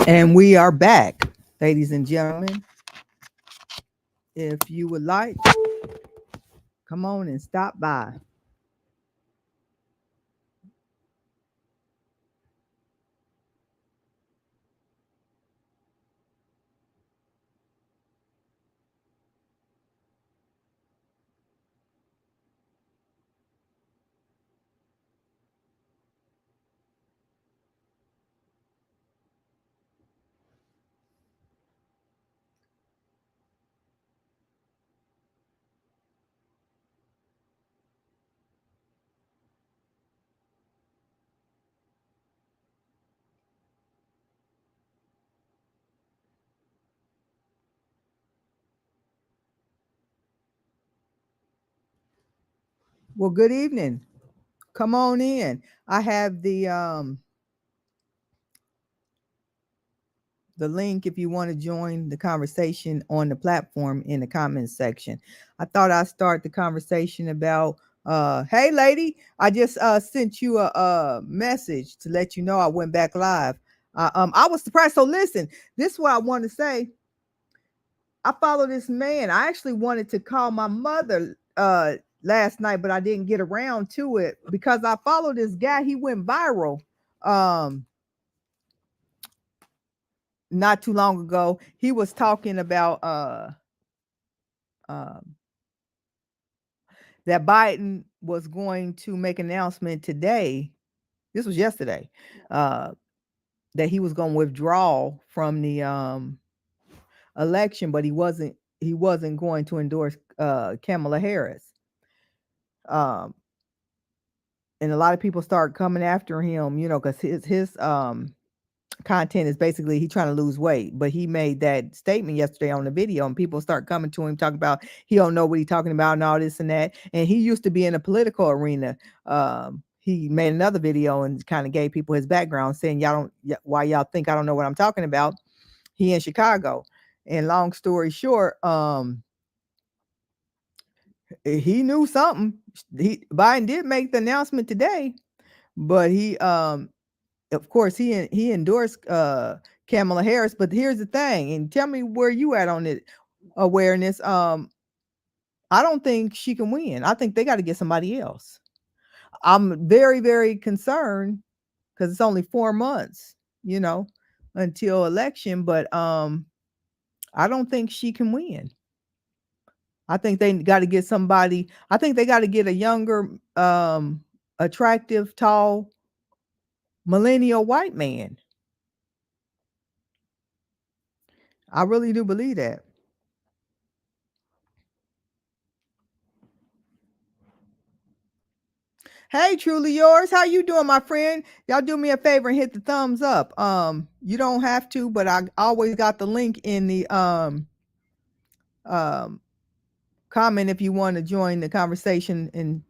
And we are back, ladies and gentlemen. If you would like, come on and stop by. Well, good evening. Come on in. I have the link if you want to join the conversation on the platform in the comments section. I thought I'd start the conversation about hey lady, I just sent you a message to let you know I went back live. I was surprised. So listen, this is what I want to say. I follow this man. I actually wanted to call my mother last night, but I didn't get around to it because I follow this guy. He went viral not too long ago. He was talking about um that Biden was going to make an announcement today. This was yesterday. That he was going to withdraw from the election, but he wasn't going to endorse Kamala Harris. Um and a lot of people start coming after him, because his content is basically he trying to lose weight. But he made that statement yesterday on the video, and people start coming to him talking about he don't know what he's talking about and all this and that. And he used to be in the political arena. He made another video and kind of gave people his background, saying why y'all think I don't know what I'm talking about. He in Chicago, and long story short, he knew something. Biden did make the announcement today, but he of course he endorsed Kamala Harris. But here's the thing, and tell me where you at on it awareness. I don't think she can win. I think they got to get somebody else. I'm very, very concerned because it's only 4 months, until election. But I don't think she can win. I think they got to get somebody. I think they got to get a younger, attractive, tall, millennial white man. I really do believe that. Hey, truly yours. How you doing, my friend? Y'all do me a favor and hit the thumbs up. You don't have to, but I always got the link in the um comment if you want to join the conversation and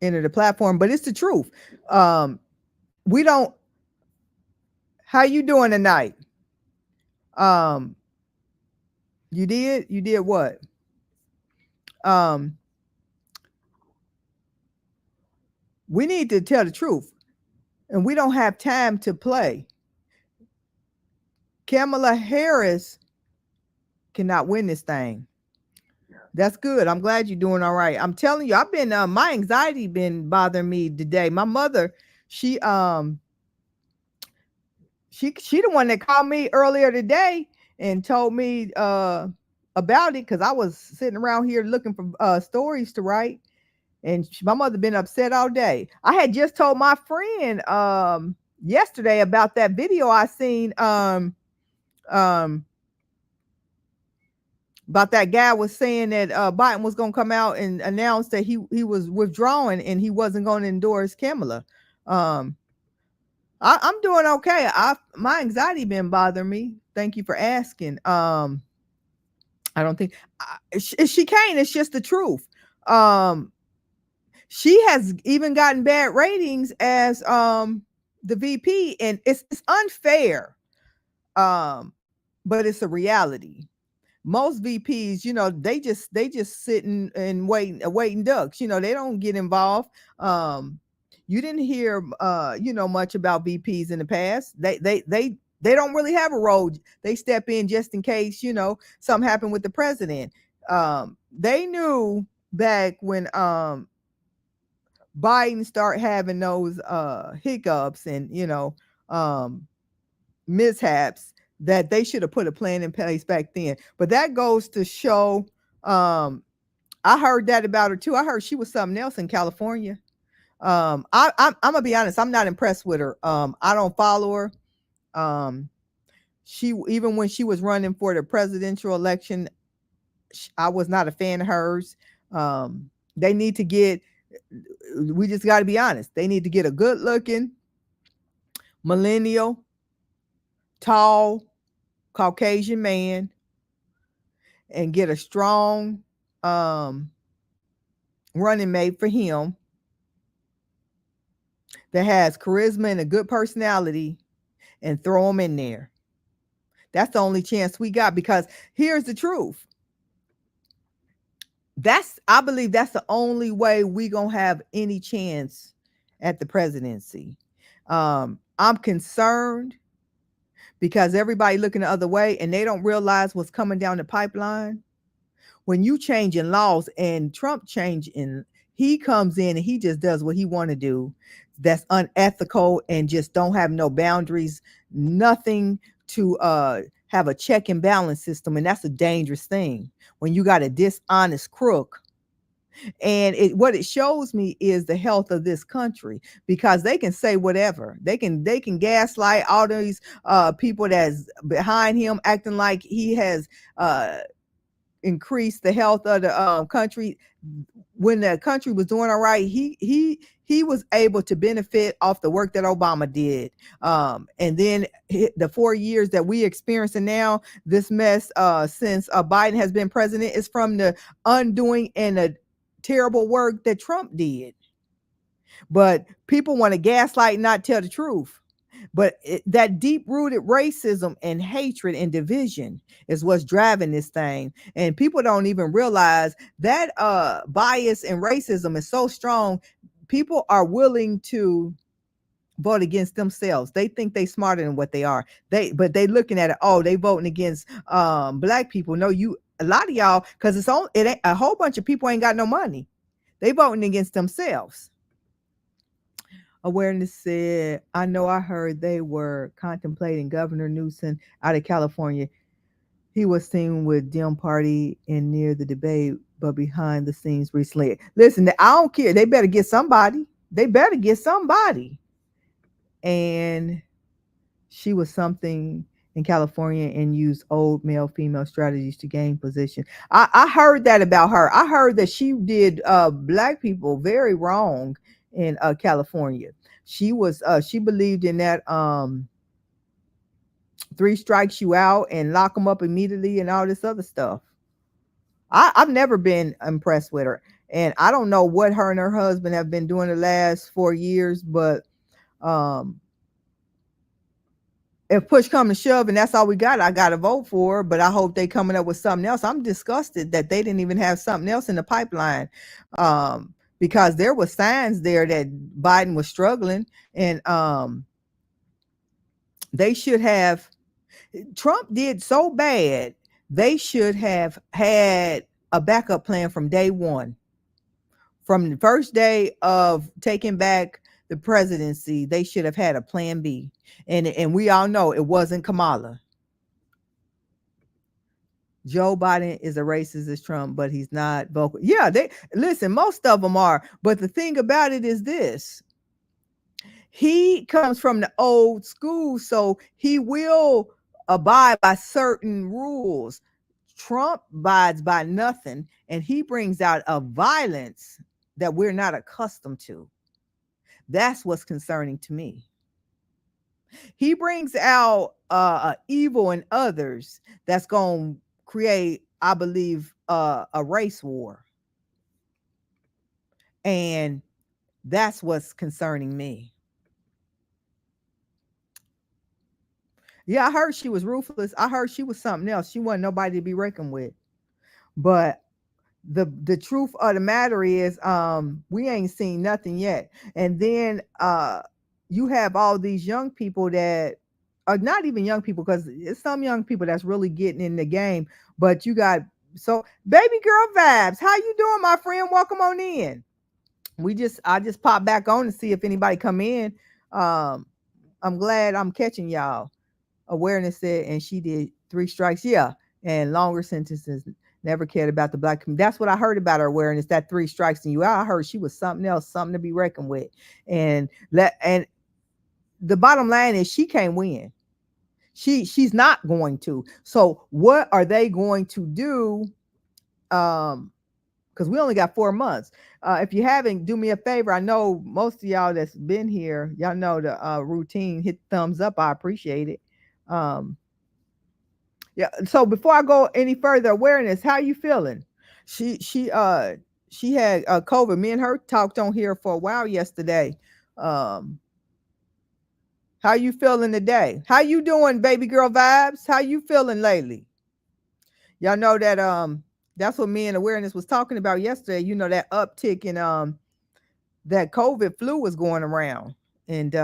enter the platform. But it's the truth. We don't. How you doing tonight? Um, you did. You did what? Um, we need to tell the truth, and we don't have time to play. Kamala Harris cannot win this thing. That's good. I'm glad you're doing all right. I'm telling you, I've been my anxiety been bothering me today. My mother, she she the one that called me earlier today and told me about it because I was sitting around here looking for stories to write, and my mother been upset all day. I had just told my friend yesterday about that video I seen um about that guy was saying that Biden was going to come out and announce that he was withdrawing and he wasn't going to endorse Kamala. Um, I'm doing okay. My anxiety been bothering me. Thank you for asking. I don't think she can't. It's just the truth. Um, she has even gotten bad ratings as the VP, and it's unfair. Um, but it's a reality. Most VPs, they just sitting and waiting ducks. They don't get involved. You didn't hear much about VPs in the past. They don't really have a role. They step in just in case, something happened with the president. They knew back when Biden start having those hiccups and mishaps, that they should have put a plan in place back then. But that goes to show, I heard that about her too. I heard she was something else in California. I'm gonna be honest, I'm not impressed with her. I don't follow her. She, even when she was running for the presidential election, I was not a fan of hers. They need to get, we just got to be honest, they need to get a good looking millennial, tall, Caucasian man and get a strong running mate for him that has charisma and a good personality, and throw him in there. That's the only chance we got, because here's the truth. I believe that's the only way we gonna have any chance at the presidency. I'm concerned because everybody looking the other way and they don't realize what's coming down the pipeline. When you change in laws, and Trump he comes in and he just does what he want to do, that's unethical and just don't have no boundaries, nothing to have a check and balance system. And that's a dangerous thing when you got a dishonest crook. And what it shows me is the health of this country, because they can say whatever. They can gaslight all these people that's behind him, acting like he has increased the health of the country. When the country was doing all right, he was able to benefit off the work that Obama did. And then the 4 years that we experiencing now, this mess since Biden has been president, is from the undoing and the terrible work that Trump did. But people want to gaslight and not tell the truth. But that deep-rooted racism and hatred and division is what's driving this thing. And people don't even realize that bias and racism is so strong. People are willing to vote against themselves. They think they smarter than what they are. But they looking at it, they voting against black people. No, a lot of y'all, because it ain't a whole bunch of people ain't got no money. They voting against themselves. Awareness said, I know I heard they were contemplating Governor Newsom out of California. He was seen with Dem Party and near the debate, but behind the scenes recently. Listen, I don't care. They better get somebody. And she was something in California and used old male-female strategies to gain position. I heard that about her. I heard that she did black people very wrong in California. She believed in that 3 strikes you out and lock them up immediately and all this other stuff. I've never been impressed with her, and I don't know what her and her husband have been doing the last 4 years, but if push come to shove and that's all we got, I gotta vote for her. But I hope they coming up with something else. I'm disgusted that they didn't even have something else in the pipeline, because there were signs there that Biden was struggling, and they should have. Trump did so bad, they should have had a backup plan from day one. From the first day of taking back the presidency, they should have had a plan B. And we all know it wasn't Kamala. Joe Biden is a racist as Trump, but he's not vocal. Yeah, listen, most of them are. But the thing about it is this. He comes from the old school, so he will abide by certain rules. Trump abides by nothing, and he brings out a violence that we're not accustomed to. That's what's concerning to me. He brings out evil in others that's going to create, I believe, a race war. And that's what's concerning me. Yeah, I heard she was ruthless. I heard she was something else. She wasn't nobody to be reckoned with. But the truth of the matter is, we ain't seen nothing yet. And then you have all these young people that are not even young people, because it's some young people that's really getting in the game. But you got, so baby girl vibes, how you doing, my friend? Welcome on in. I just popped back on to see if anybody come in. I'm glad I'm catching y'all. Awareness said, and she did 3 strikes, yeah, and longer sentences. Never cared about the black community. That's what I heard about her. Awareness, that 3 strikes and you out. I heard she was something else, something to be reckoned with. And the bottom line is she can't win. She's not going to. So what are they going to do? Because we only got 4 months. If you haven't, do me a favor. I know most of y'all that's been here, y'all know the routine. Hit thumbs up. I appreciate it. Yeah. So before I go any further, awareness, how you feeling? She had COVID. Me and her talked on here for a while yesterday. How you feeling today? How you doing, baby girl vibes? How you feeling lately? Y'all know that that's what me and awareness was talking about yesterday. You know, that uptick in that COVID flu was going around. And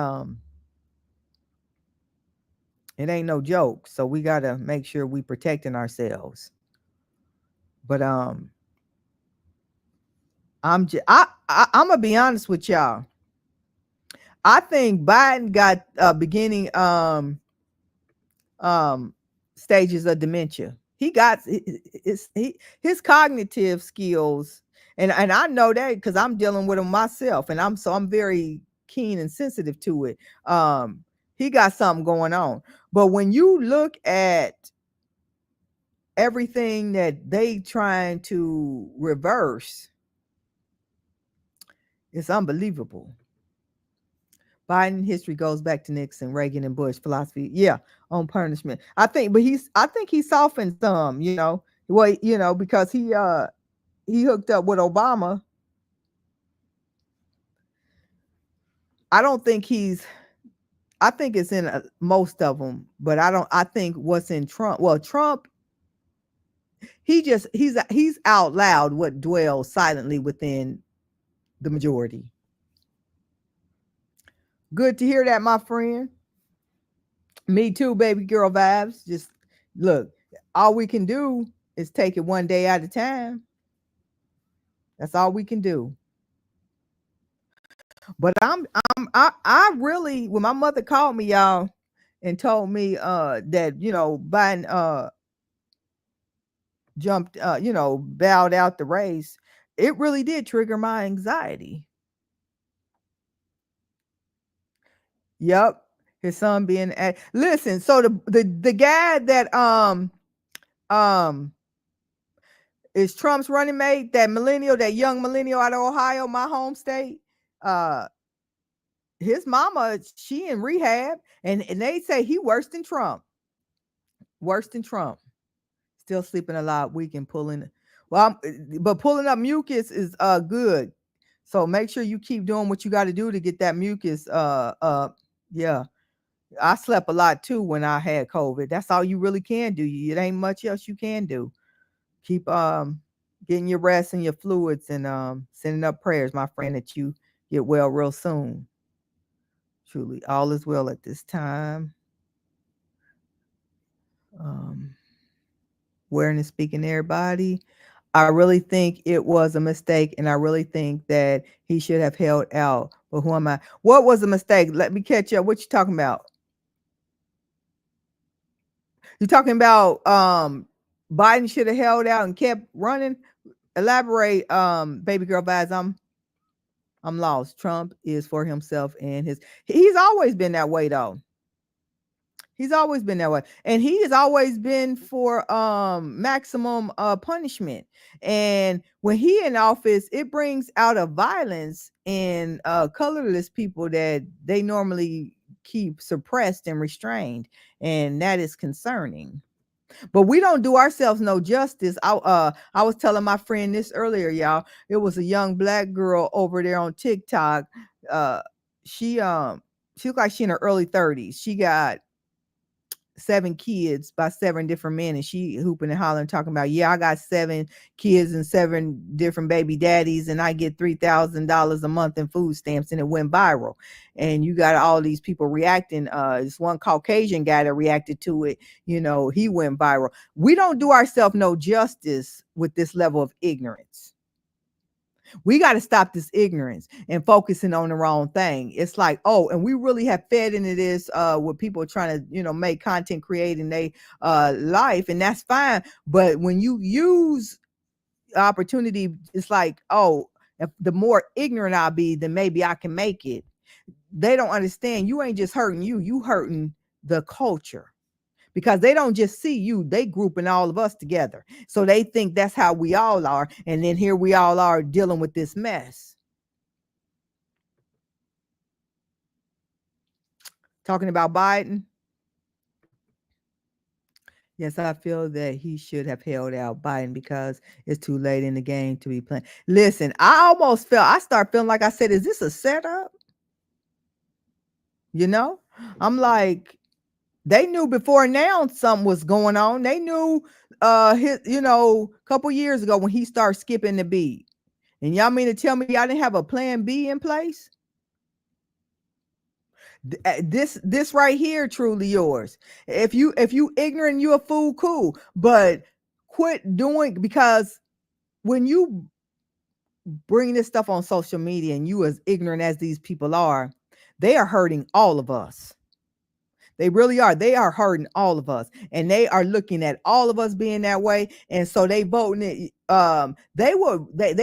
it ain't no joke. So we gotta make sure we protecting ourselves. But I'm gonna be honest with y'all. I think Biden got beginning stages of dementia. He got his cognitive skills, and I know that because I'm dealing with him myself, and I'm very keen and sensitive to it. He got something going on. But when you look at everything that they trying to reverse, it's unbelievable. Biden history goes back to Nixon, Reagan, and Bush philosophy. Yeah, on punishment. I think he softened some, Well, because he hooked up with Obama. I don't think I think it's in most of them, but I think what's in Trump. Well, Trump, he's out loud what dwells silently within the majority. Good to hear that, my friend. Me too, baby girl vibes. Just look, all we can do is take it one day at a time. That's all we can do. But I really, when my mother called me, y'all, and told me that, Biden jumped, bowed out the race, it really did trigger my anxiety. Yep. His son being listen, so the guy that is Trump's running mate, that young millennial out of Ohio, my home state. His mama, she in rehab, and they say he worse than Trump. Worse than Trump. Still sleeping a lot, weak and pulling. Well, but pulling up mucus is good. So make sure you keep doing what you got to do to get that mucus up. Yeah. I slept a lot too when I had COVID. That's all you really can do. It ain't much else you can do. Keep getting your rest and your fluids, and sending up prayers, my friend, that you get well real soon. Truly, all is well at this time. Awareness speaking to everybody. I really think it was a mistake, and I really think that he should have held out. But who am I? What was a mistake? Let me catch up. What you talking about? You talking about Biden should have held out and kept running? Elaborate, baby girl vibes. I'm lost. Trump is for himself and he's always been that way though. He's always been that way. And he has always been for maximum punishment. And when he in office, it brings out a violence in colorless people that they normally keep suppressed and restrained. And that is concerning. But we don't do ourselves no justice. I was telling my friend this earlier, y'all. It was a young black girl over there on TikTok. She looked like she in her early 30s. She got 7 kids by 7 different men, and she hooping and hollering talking about, yeah, I got 7 kids and 7 different baby daddies, and I get $3,000 a month in food stamps, and it went viral. And you got all these people reacting. This one Caucasian guy that reacted to it, he went viral. We don't do ourselves no justice with this level of ignorance. We got to stop this ignorance and focusing on the wrong thing. It's like, oh, and we really have fed into this with people trying to, make content, creating their life, and that's fine. But when you use opportunity, it's like, oh, if the more ignorant I'll be, then maybe I can make it. They don't understand. You ain't just hurting you hurting the culture. Because they don't just see you, they grouping all of us together. So they think that's how we all are. And then here we all are dealing with this mess. Talking about Biden. Yes, I feel that he should have held out Biden because it's too late in the game to be playing. Listen, I start feeling like I said, is this a setup? I'm like, they knew before now something was going on. They knew a couple years ago when he started skipping the beat. And y'all mean to tell me y'all didn't have a plan B in place? This right here, truly yours. If you ignorant, you a fool, cool. But quit doing, because when you bring this stuff on social media and you as ignorant as these people are, they are hurting all of us. They really are. They are hurting all of us, and they are looking at all of us being that way. And so they voting it. They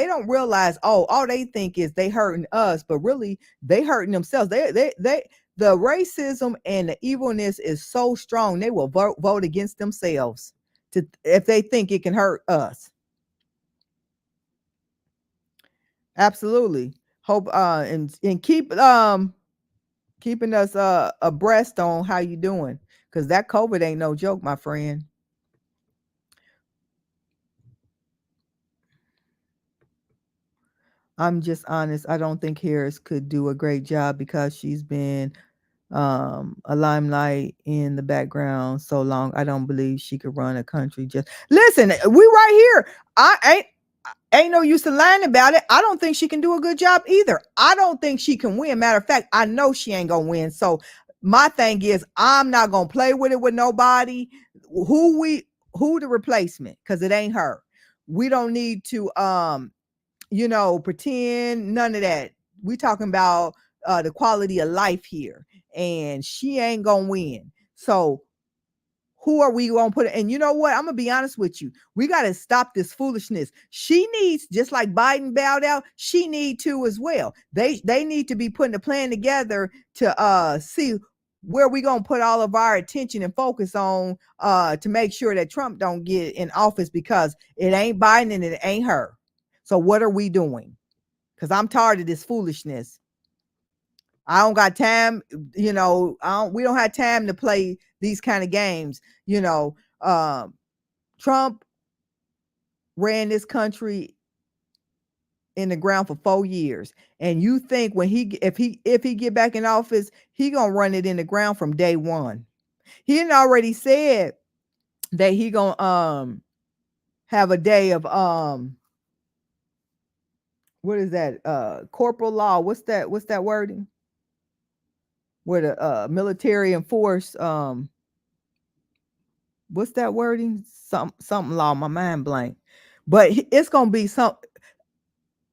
don't realize, all they think is they hurting us, but really they hurting themselves. The racism and the evilness is so strong. They will vote against themselves if they think it can hurt us. Absolutely. Hope and keep keeping us abreast on how you doing, because that COVID ain't no joke, my friend. I'm just honest. I don't think Harris could do a great job because she's been a limelight in the background so long. I don't believe she could run a country. Just listen, we right here. I ain't no use to lying about it. I don't think she can do a good job either. I don't think she can win. Matter of fact, I know she ain't gonna win. So my thing is, I'm not gonna play with it with nobody. Who the replacement? Because it ain't her. We don't need to pretend, none of that. We talking about the quality of life here, and she ain't gonna win. So who are we gonna put? And you know what? I'm gonna be honest with you. We got to stop this foolishness. She needs, just like Biden bowed out, she need to as well. They need to be putting a plan together to see where we gonna put all of our attention and focus on to make sure that Trump don't get in office, because it ain't Biden and it ain't her. So what are we doing? Because I'm tired of this foolishness. I don't got time, we don't have time to play these kind of games. Trump ran this country in the ground for 4 years. And you think when if he get back in office, he gonna run it in the ground from day one. He had already said that he gonna have a day of what is that? Corporal law. What's that wording? Where the military enforce what's that wording? Something law, my mind blank. But it's gonna be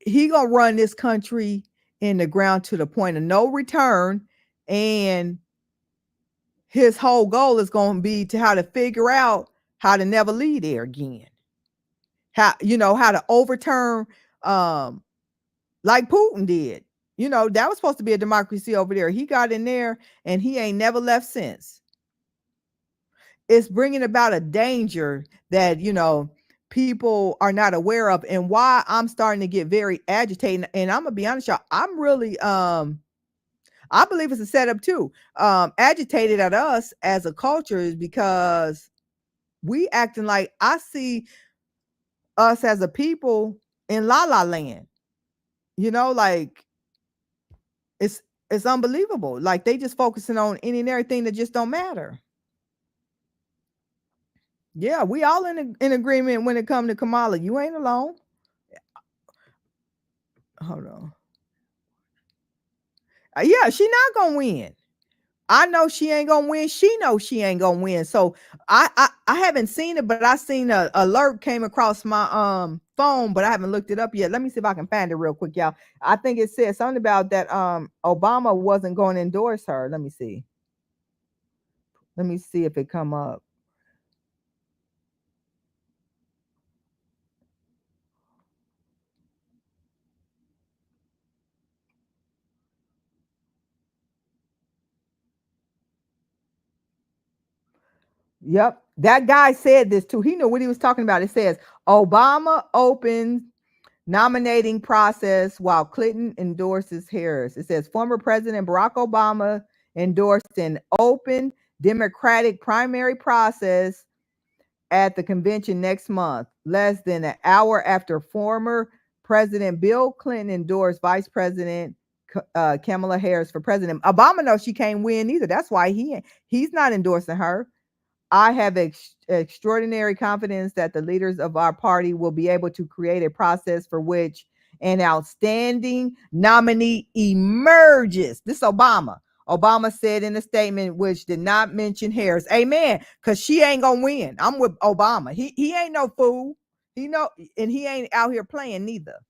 he gonna run this country in the ground to the point of no return, and his whole goal is gonna be to how to figure out how to never leave there again. How to overturn like Putin did. That was supposed to be a democracy over there. He got in there and he ain't never left since. It's bringing about a danger that, people are not aware of, and why I'm starting to get very agitated. And I'm gonna be honest, y'all, I'm really I believe it's a setup too. Agitated at us as a culture is because we acting like, I see us as a people in la la land. Like it's unbelievable. Like they just focusing on any and everything that just don't matter. Yeah, we all in agreement when it comes to Kamala. You ain't alone. Hold on. Yeah, she not gonna win. I know she ain't gonna win. She knows she ain't gonna win. So I haven't seen it, but I seen a alert came across my phone, but I haven't looked it up yet. Let me see if I can find it real quick, y'all. I think it said something about that Obama wasn't going to endorse her. Let me see. Let me see if it come up. Yep. That guy said this too. He knew what he was talking about. It says Obama opens nominating process while Clinton endorses Harris. It says former President Barack Obama endorsed an open Democratic primary process at the convention next month, less than an hour after former President Bill Clinton endorsed Vice President Kamala Harris for president. Obama knows she can't win either. That's why he's not endorsing her. I have extraordinary confidence that the leaders of our party will be able to create a process for which an outstanding nominee emerges. This Obama. Obama said in a statement which did not mention Harris. Amen. Because she ain't gonna win. I'm with Obama. He ain't no fool. He know, and he ain't out here playing neither.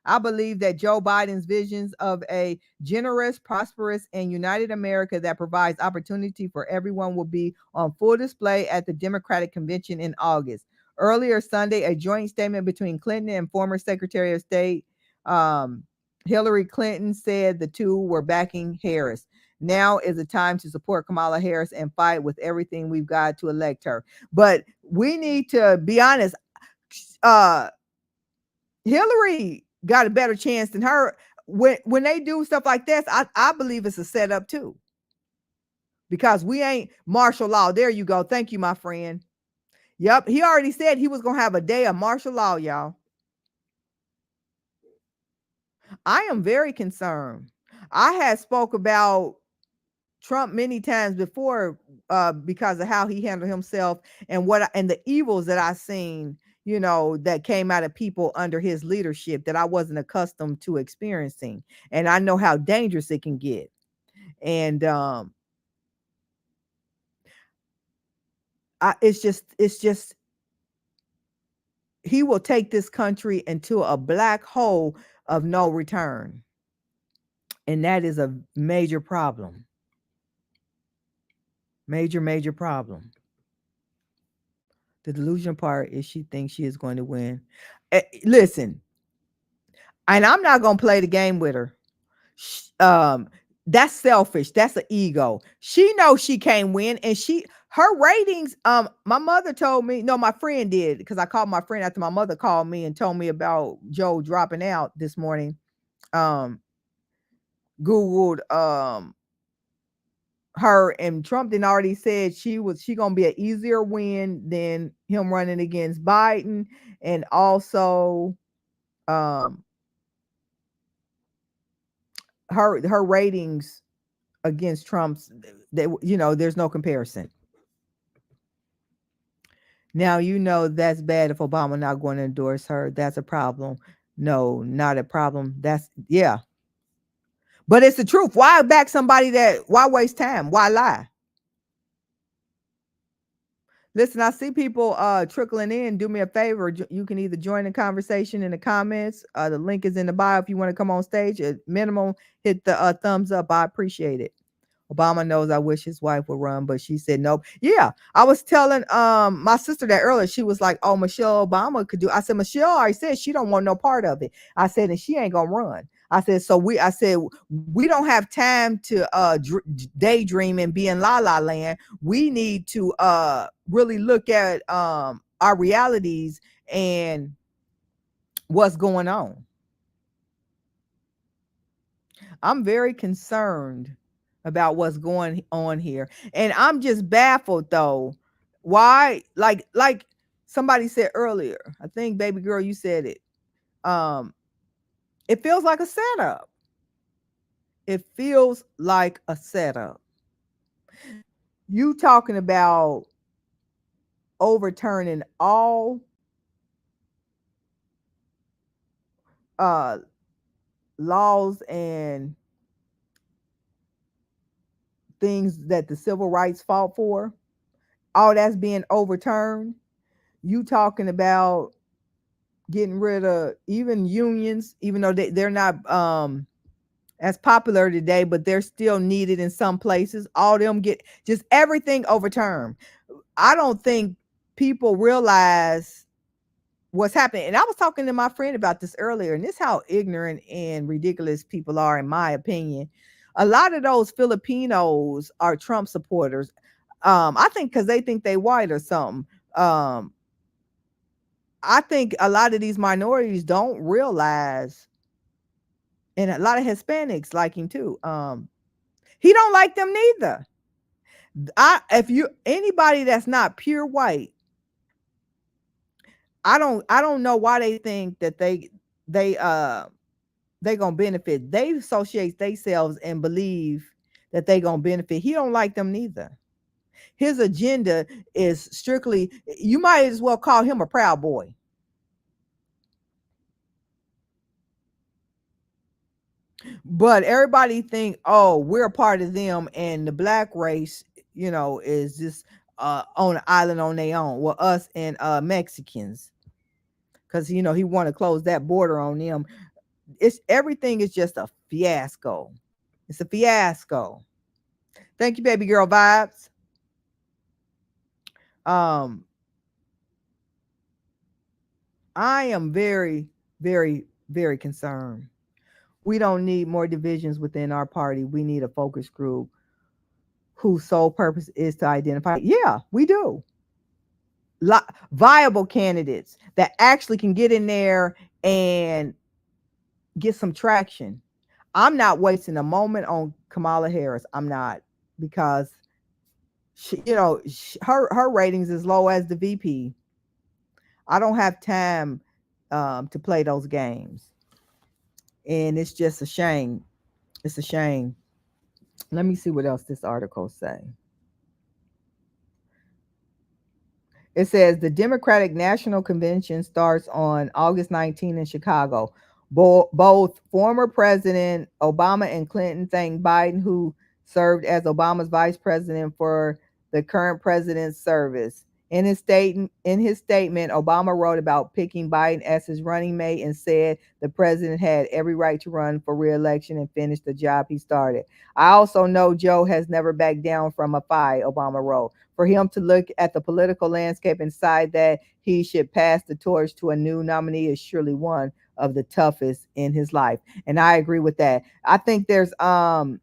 I believe that Joe Biden's visions of a generous, prosperous, and united America that provides opportunity for everyone will be on full display at the Democratic Convention in August. Earlier Sunday, a joint statement between Clinton and former Secretary of State Hillary Clinton said the two were backing Harris. Now is the time to support Kamala Harris and fight with everything we've got to elect her. But we need to be honest. Hillary got a better chance than her. When they do stuff like this, I believe it's a setup too. Because we ain't martial law. There you go. Thank you, my friend. Yep, he already said he was gonna have a day of martial law, y'all. I am very concerned. I had spoke about Trump many times before because of how he handled himself and and the evils that I seen, that came out of people under his leadership that I wasn't accustomed to experiencing. And I know how dangerous it can get. And it's just he will take this country into a black hole of no return. And that is a major problem. Major problem. The delusion part is she thinks she is going to win. Listen, and I'm not going to play the game with her. That's selfish. That's an ego. She knows she can't win, and her ratings. My mother told me. No, my friend did, because I called my friend after my mother called me and told me about Joe dropping out this morning. Googled her, and Trump then already said she gonna be an easier win than him running against Biden, and also her ratings against Trump's, there's no comparison. Now that's bad if Obama not going to endorse her. That's a problem. No, not a problem. Yeah. But it's the truth. Why back somebody why waste time? Why lie? Listen, I see people trickling in. Do me a favor. You can either join the conversation in the comments. The link is in the bio if you want to come on stage. At minimum, hit the thumbs up. I appreciate it. Obama knows I wish his wife would run, but she said nope. Yeah, I was telling my sister that earlier. She was like, "Oh, Michelle Obama could do." I said, "Michelle already said she don't want no part of it." I said, "And she ain't gonna run." I said, we don't have time to daydream and be in la la land. We need to really look at our realities and what's going on. I'm very concerned about what's going on here. And I'm just baffled though. Why, like somebody said earlier, I think baby girl, you said it. It feels like a setup. It feels like a setup. You talking about overturning all uh laws and things that the civil rights fought for. All that's being overturned. You talking about getting rid of even unions, even though they're not as popular today, but they're still needed in some places. All them get just everything overturned. I don't think people realize what's happening. And I was talking to my friend about this earlier, and this how ignorant and ridiculous people are, in my opinion. A lot of those Filipinos are Trump supporters. I think because they think they white or something. I think a lot of these minorities don't realize, and a lot of Hispanics like him too. He don't like them neither. If you anybody that's not pure white, I don't know why they think that they gonna benefit. They associate themselves and believe that they gonna benefit. He don't like them neither. His agenda is strictly, you might as well call him a proud boy. But everybody think, oh, we're a part of them, and the black race, is just on an island on their own. Well, us and Mexicans, because he want to close that border on them. It's everything is just a fiasco. It's a fiasco. Thank you, baby girl vibes. Um, I am very, very, very concerned. We don't need more divisions within our party. We need a focus group whose sole purpose is to identify. Yeah, we do. Viable candidates that actually can get in there and get some traction. I'm not wasting a moment on Kamala Harris. I'm not, because her ratings as low as the VP. I don't have time to play those games, and it's just a shame. It's a shame. Let me see what else this article say. It says the Democratic National Convention starts on August 19 in Chicago. Both former President Obama and Clinton thanked Biden, who served as Obama's vice president, for the current president's service. In his statement, Obama wrote about picking Biden as his running mate and said the president had every right to run for re-election and finish the job he started. I also know Joe has never backed down from a fight, Obama wrote. For him to look at the political landscape and decide that he should pass the torch to a new nominee is surely one of the toughest in his life. And I agree with that. I think there's something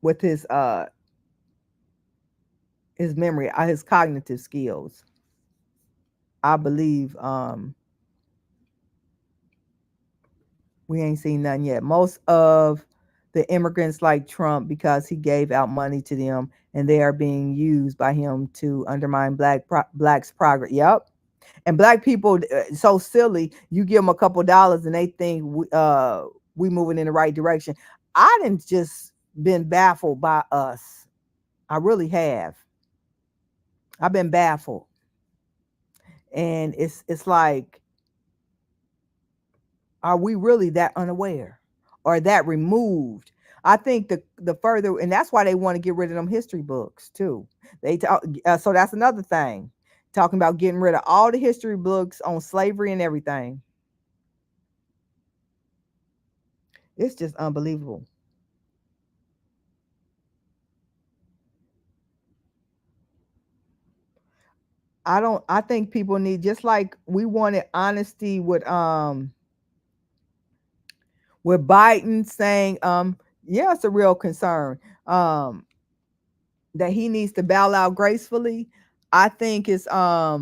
with his memory, his cognitive skills. I believe we ain't seen nothing yet. Most of the immigrants like Trump because he gave out money to them, and they are being used by him to undermine blacks' progress. Yep. And black people so silly. You give them a couple dollars and they think we moving in the right direction. I didn't just been baffled by us. I really have. I've been baffled, and it's like, are we really that unaware or that removed? I think the further, and that's why they want to get rid of them history books too. They talk, so that's another thing, talking about getting rid of all the history books on slavery and everything. It's just unbelievable. I think people need, just like we wanted honesty with Biden saying yeah, it's a real concern that he needs to bow out gracefully. I think it's our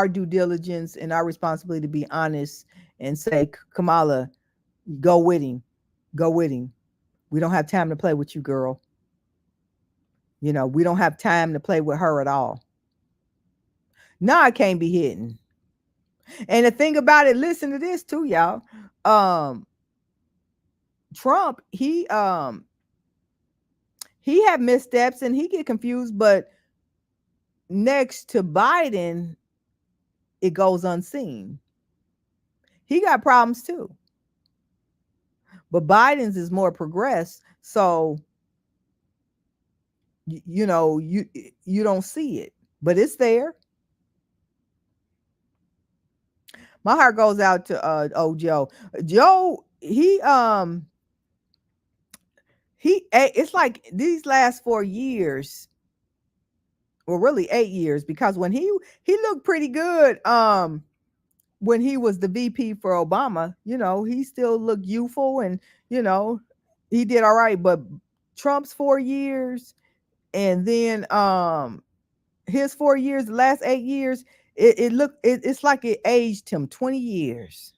due diligence and our responsibility to be honest and say, Kamala, go with him. Go with him. We don't have time to play with you, girl. We don't have time to play with her at all. No, I can't be hidden. And the thing about it, listen to this too, y'all. Trump, he had missteps and he get confused, but next to Biden, it goes unseen. He got problems too. But Biden's is more progressed, so you know, you don't see it, but it's there. My heart goes out to old Joe. Joe, it's like these last 4 years, or really 8 years, because when he looked pretty good when he was the VP for Obama, you know, he still looked youthful and, you know, he did all right, but Trump's 4 years and then his 4 years, the last 8 years, it's like it aged him 20 years.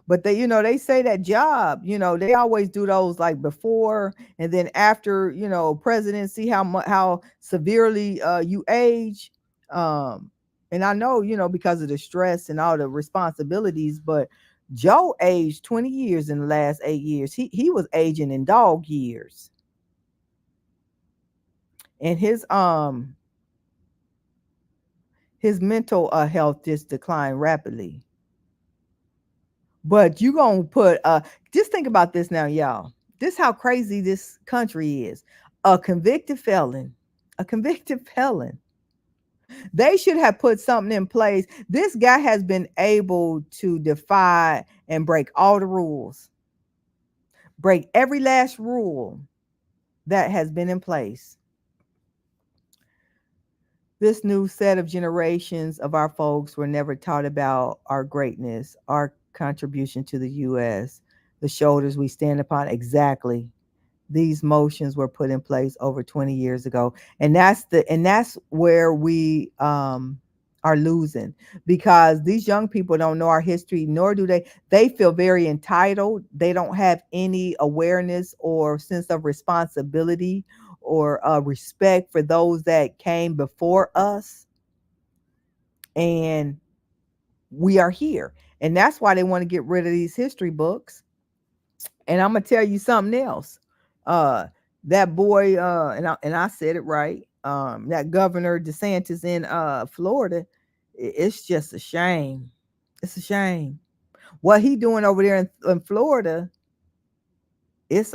But they, you know, they say that job, you know, they always do those like before and then after, you know, presidents, see how severely you age. And I know, you know, because of the stress and all the responsibilities, but Joe aged 20 years in the last 8 years. He was aging in dog years. And his mental health just declined rapidly. But you gonna put just think about this now, y'all. This how crazy this country is. A convicted felon. A convicted felon. They should have put something in place. This guy has been able to defy and break all the rules. Break every last rule that has been in place. This new set of generations of our folks were never taught about our greatness, our contribution to the U.S., the shoulders we stand upon. Exactly. These motions were put in place over 20 years ago. And that's where we are losing, because these young people don't know our history, nor do they feel very entitled. They don't have any awareness or sense of responsibility or respect for those that came before us. And we are here. And that's why they want to get rid of these history books. And I'm gonna tell you something else. That boy, and I said it right. That Governor DeSantis in Florida, it's just a shame. It's a shame. What he doing over there in Florida, it's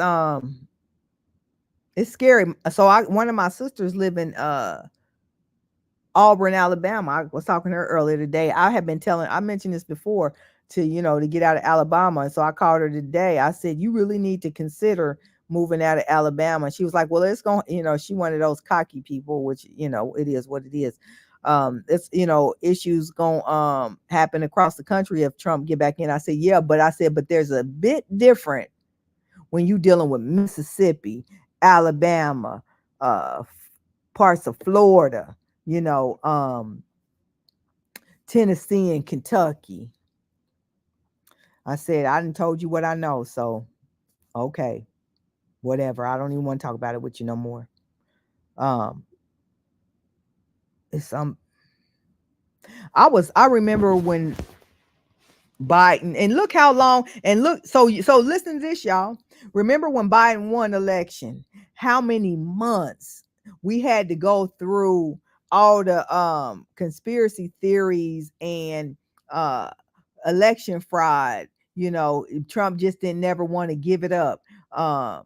scary. So one of my sisters live in Auburn, Alabama. I was talking to her earlier today. I mentioned this before, to get out of Alabama. And so I called her today. I said, you really need to consider moving out of Alabama. She was like, well, it's going, she one of those cocky people, which, it is what it is. It's, issues going to happen across the country if Trump get back in. I said, yeah, but there's a bit different when you dealing with Mississippi, Alabama, parts of Florida, Tennessee and Kentucky. I said, I done told you what I know. So, okay, whatever. I don't even want to talk about it with you no more. I remember when Biden, and look how long, and look, so listen to this, y'all. Remember when Biden won election, how many months we had to go through all the conspiracy theories and election fraud. Trump just didn't never want to give it up. That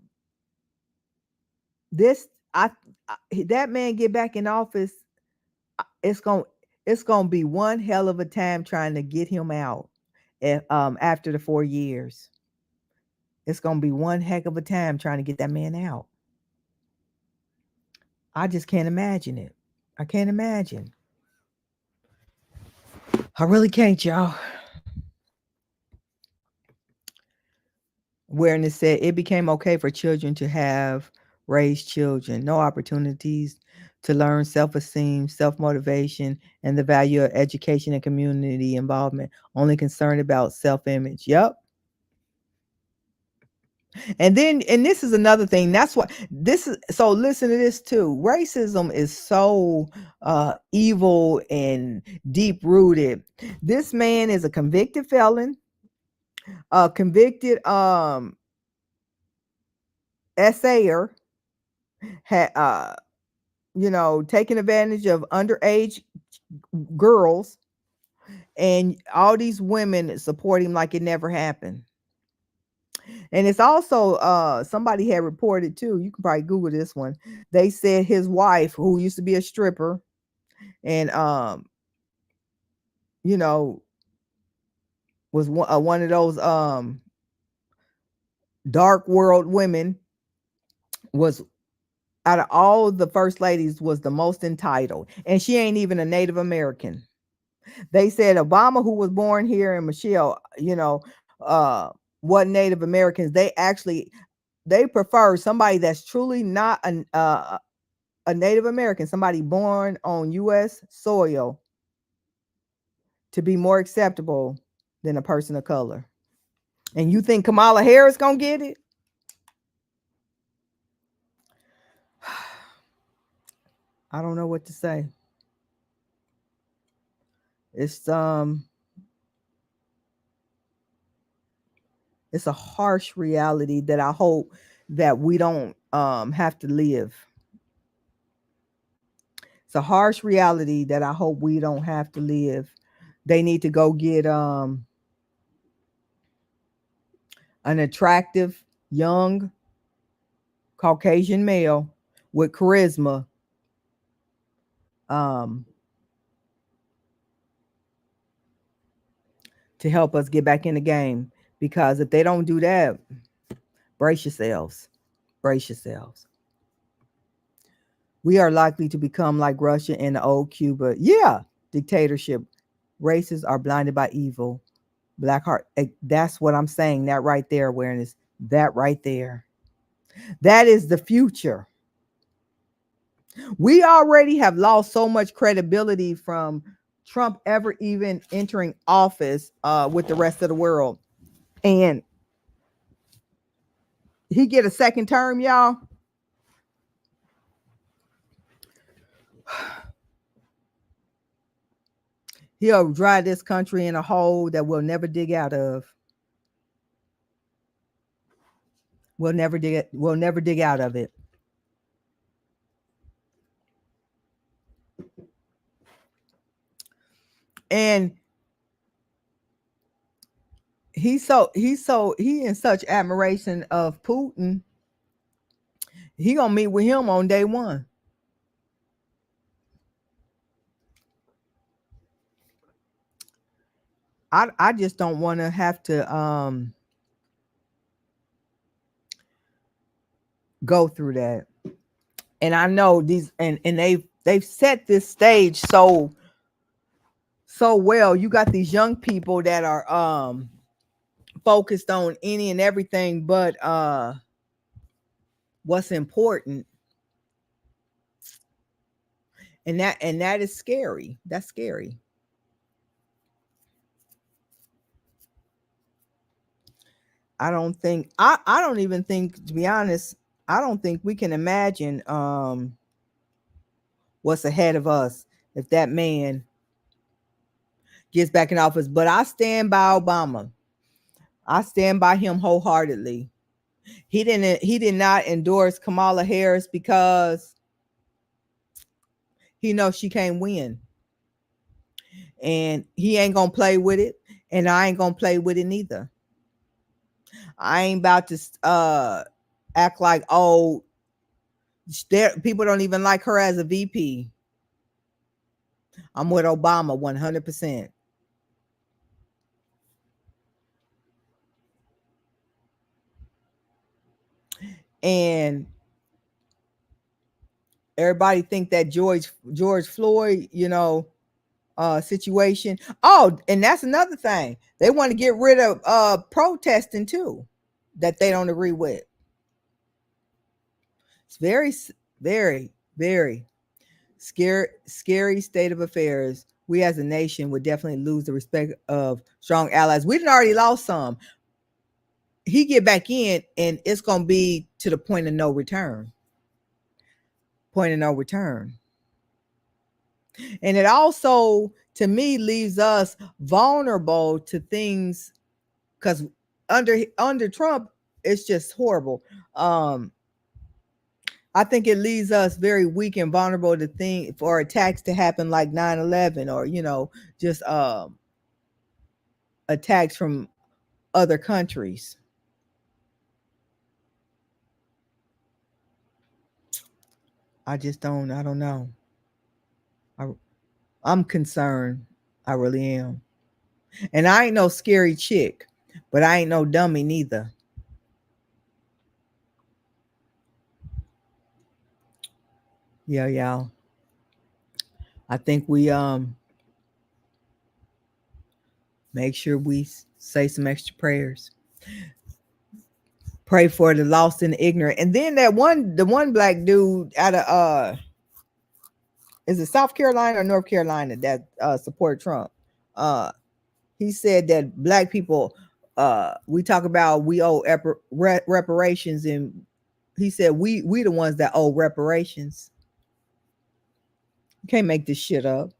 man get back in office, it's gonna be one hell of a time trying to get him out. After the 4 years, it's gonna be one heck of a time trying to get that man out. I just can't imagine it. I can't imagine. I really can't, y'all. Wherein it said it became okay for children to have raised children, no opportunities to learn self-esteem, self-motivation, and the value of education and community involvement, only concerned about self-image. Yep. And this is another thing. That's what this is. So listen to this too. Racism is so evil and deep rooted. This man is a convicted felon. A convicted essayer had taken advantage of underage girls, and all these women support him like it never happened. And it's also somebody had reported too. You can probably Google this one. They said his wife, who used to be a stripper, and you know, was one of those dark world women, was out of all the first ladies was the most entitled, and she ain't even a Native American. They said Obama, who was born here, and Michelle, what Native Americans, they prefer somebody that's truly not a Native American, somebody born on U.S. soil, to be more acceptable than a person of color. And you think Kamala Harris gonna get it? I don't know what to say. It's it's a harsh reality that I hope that we don't have to live. It's a harsh reality that I hope we don't have to live. They need to go get an attractive young Caucasian male with charisma, to help us get back in the game. Because if they don't do that, brace yourselves. Brace yourselves. We are likely to become like Russia and the old Cuba. Yeah, dictatorship. Races are blinded by evil. Black heart. That's what I'm saying. That right there, awareness. That right there. That is the future. We already have lost so much credibility from Trump ever even entering office with the rest of the world. And he get a second term, y'all. He'll drive this country in a hole that we'll never dig out of. We'll never dig out of it. And he in such admiration of Putin. He gonna meet with him on day one. I just don't want to have to go through that. And I know these, and they've set this stage so well. You got these young people that are focused on any and everything but what's important. And that is scary. That's scary. I don't even think, to be honest, I don't think we can imagine what's ahead of us if that man gets back in office. But I stand by Obama. I stand by him wholeheartedly. He did not endorse Kamala Harris because he knows she can't win. And he ain't gonna play with it, and I ain't gonna play with it neither. I ain't about to act like, oh, people don't even like her as a VP. I'm with Obama 100%. And everybody think that George Floyd, situation. Oh, and that's another thing. They want to get rid of protesting too, that they don't agree with. It's very, very, very scary state of affairs. We as a nation would definitely lose the respect of strong allies. We done already lost some. He get back in, and it's gonna be to the point of no return. Point of no return. And it also, to me, leaves us vulnerable to things, because under Trump, it's just horrible. I think it leaves us very weak and vulnerable to think for attacks to happen like 9/11, or just attacks from other countries. I don't know. I, I'm concerned. I really am. And I ain't no scary chick, but I ain't no dummy neither. Yeah, y'all. I think we make sure we say some extra prayers. Pray for the lost and the ignorant. And then the one black dude out of is it South Carolina or North Carolina that support Trump? Uh he said that black people, we talk about we owe reparations, and he said we the ones that owe reparations. You can't make this shit up.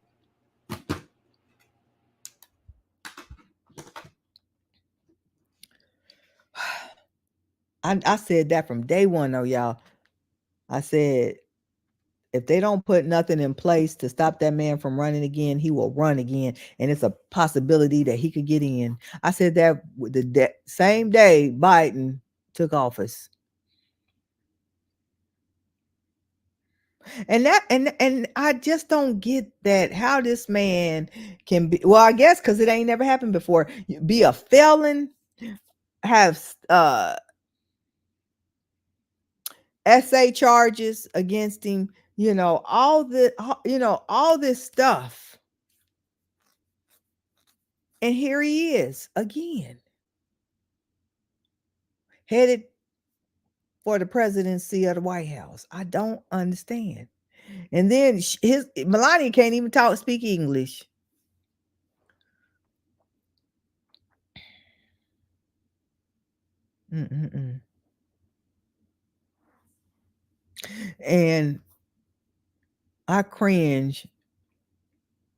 I said that from day one though, y'all. I said if they don't put nothing in place to stop that man from running again, he will run again. And it's a possibility that he could get in. I said that the same day Biden took office. And I just don't get that, how this man can be, well, I guess because it ain't never happened before, be a felon, have SA charges against him, all this stuff. And here he is again, headed for the presidency of the White House. I don't understand. And then Melania can't even speak English. Mm-mm-mm. And I cringe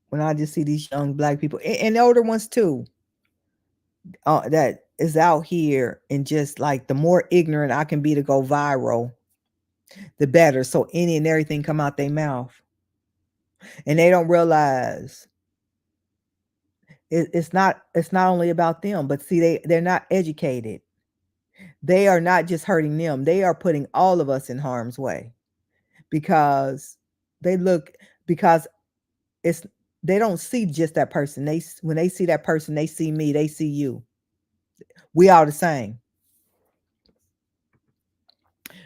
when I just see these young black people and the older ones too, that is out here, and just like the more ignorant I can be to go viral, the better. So any and everything come out their mouth, and they don't realize it's not only about them, but see they're not educated. They are not just hurting them; they are putting all of us in harm's way, because they look because it's they don't see just that person. When they see that person, they see me, they see you. We all the same.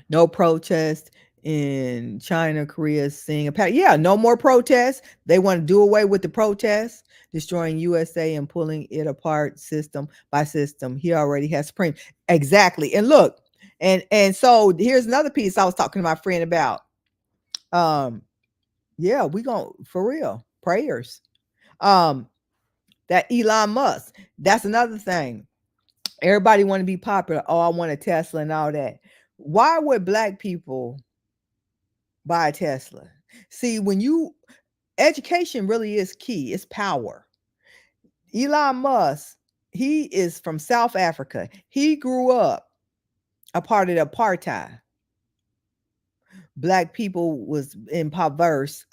No protest in China, Korea, Singapore. Yeah, no more protests. They want to do away with the protests, destroying USA and pulling it apart system by system. He already has supreme. Exactly. And look, and so here's another piece I was talking to my friend about. Yeah, we gonna, for real, prayers. That Elon Musk, that's another thing. Everybody want to be popular. Oh, I want a Tesla and all that. Why would black people buy a Tesla? See, education really is key. It's power. Elon Musk, he is from South Africa. He grew up a part of the apartheid. Black people was in perverse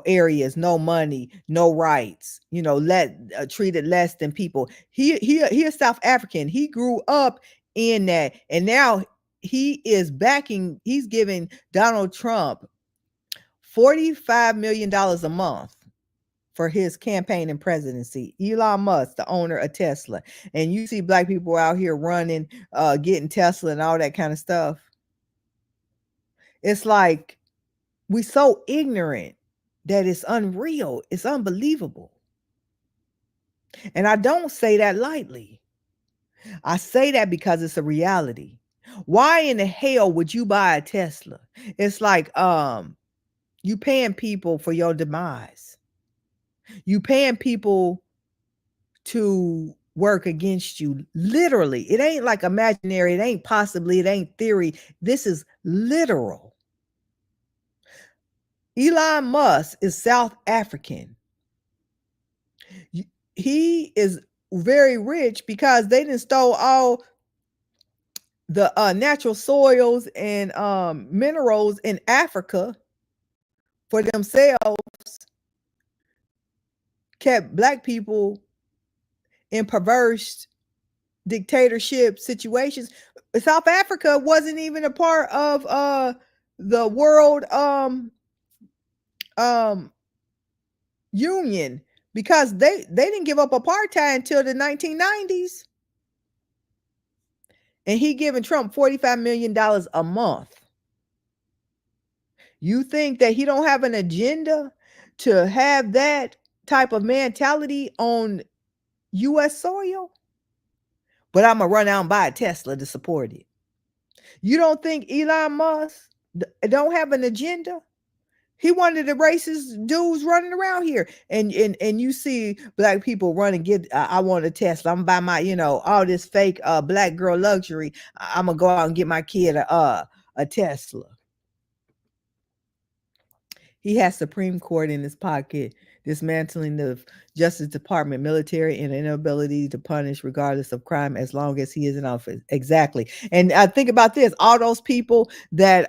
areas, no money, no rights, treated less than people. He is South African. He grew up in that, and now he's giving Donald Trump $45 million a month for his campaign and presidency. Elon Musk, the owner of Tesla. And you see black people out here running, getting Tesla and all that kind of stuff. It's like we so ignorant that it's unreal. It's unbelievable. And I don't say that lightly. I say that because it's a reality. Why in the hell would you buy a Tesla? It's like you paying people for your demise. You paying people to work against you. Literally. It ain't like imaginary. It ain't possibly. It ain't theory. This is literal. Elon Musk is South African. He is very rich because they didn't stole all the natural soils and minerals in Africa for themselves, kept black people in perverse dictatorship situations. South Africa wasn't even a part of the world um union because they didn't give up apartheid until the 1990s. And he giving Trump $45 million a month. You think that he don't have an agenda to have that type of mentality on US soil? But I'm gonna run out and buy a Tesla to support it. You don't think Elon Musk don't have an agenda? He one of the racist dudes running around here, and you see black people run and get. I want a Tesla. I'm gonna buy my, all this fake black girl luxury. I'm gonna go out and get my kid a Tesla. He has Supreme Court in his pocket, dismantling the Justice Department, military, and inability to punish regardless of crime as long as he is in office. Exactly. And I think about this: all those people that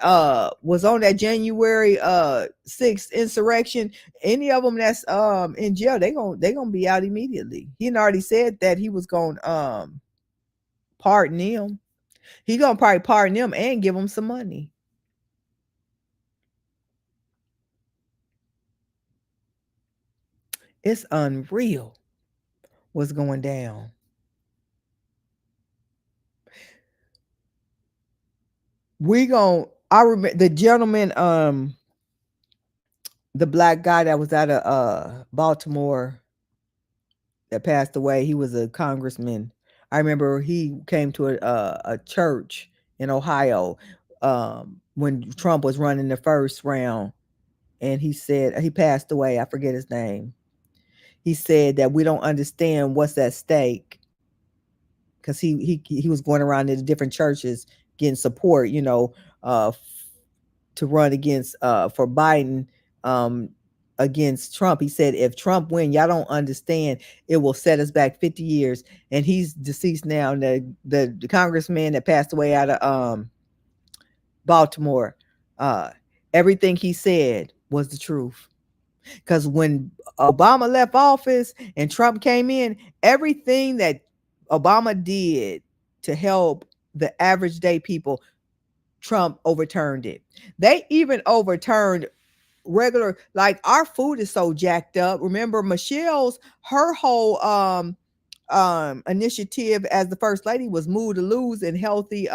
was on that January 6th insurrection, any of them that's in jail, they gonna be out immediately. He had already said that he was gonna pardon them. He gonna probably pardon them and give them some money. It's unreal what's going down. I remember the gentleman, the black guy that was out of Baltimore that passed away. He was a congressman. I remember he came to a church in Ohio when Trump was running the first round, and he said he passed away. I forget his name. He said that we don't understand what's at stake because he was going around to the different churches getting support, to run against for Biden against Trump. He said, if Trump win, y'all don't understand, it will set us back 50 years. And he's deceased now. And the congressman that passed away out of Baltimore, everything he said was the truth. Because when Obama left office and Trump came in, everything that Obama did to help the average day people, Trump overturned it. They even overturned regular, like our food is so jacked up. Remember her whole initiative as the first lady was Move to Lose and healthy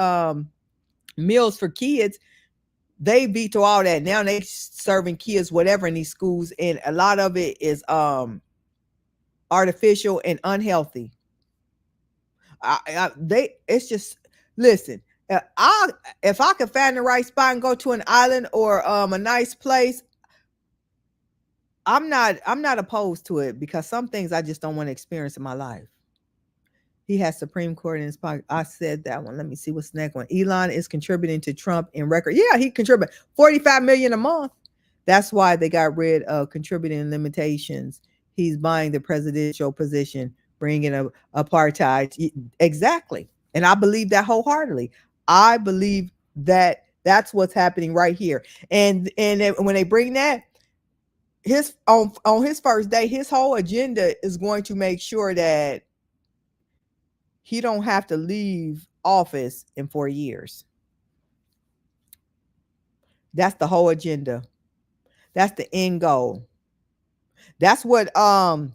meals for kids. They veto all that. Now they serving kids whatever in these schools, and a lot of it is artificial and unhealthy. It's just, listen, if I could find the right spot and go to an island or a nice place, I'm not opposed to it because some things I just don't want to experience in my life. He has Supreme Court in his pocket. I said that one. Let me see what's the next one. Elon is contributing to Trump in record. Yeah, he contributed $45 million a month. That's why they got rid of contributing limitations. He's buying the presidential position, bringing a apartheid. Exactly. And I believe that wholeheartedly. I believe that that's what's happening right here. And when they bring that, on his first day, his whole agenda is going to make sure that he don't have to leave office in 4 years. That's the whole agenda. That's the end goal. That's what Putin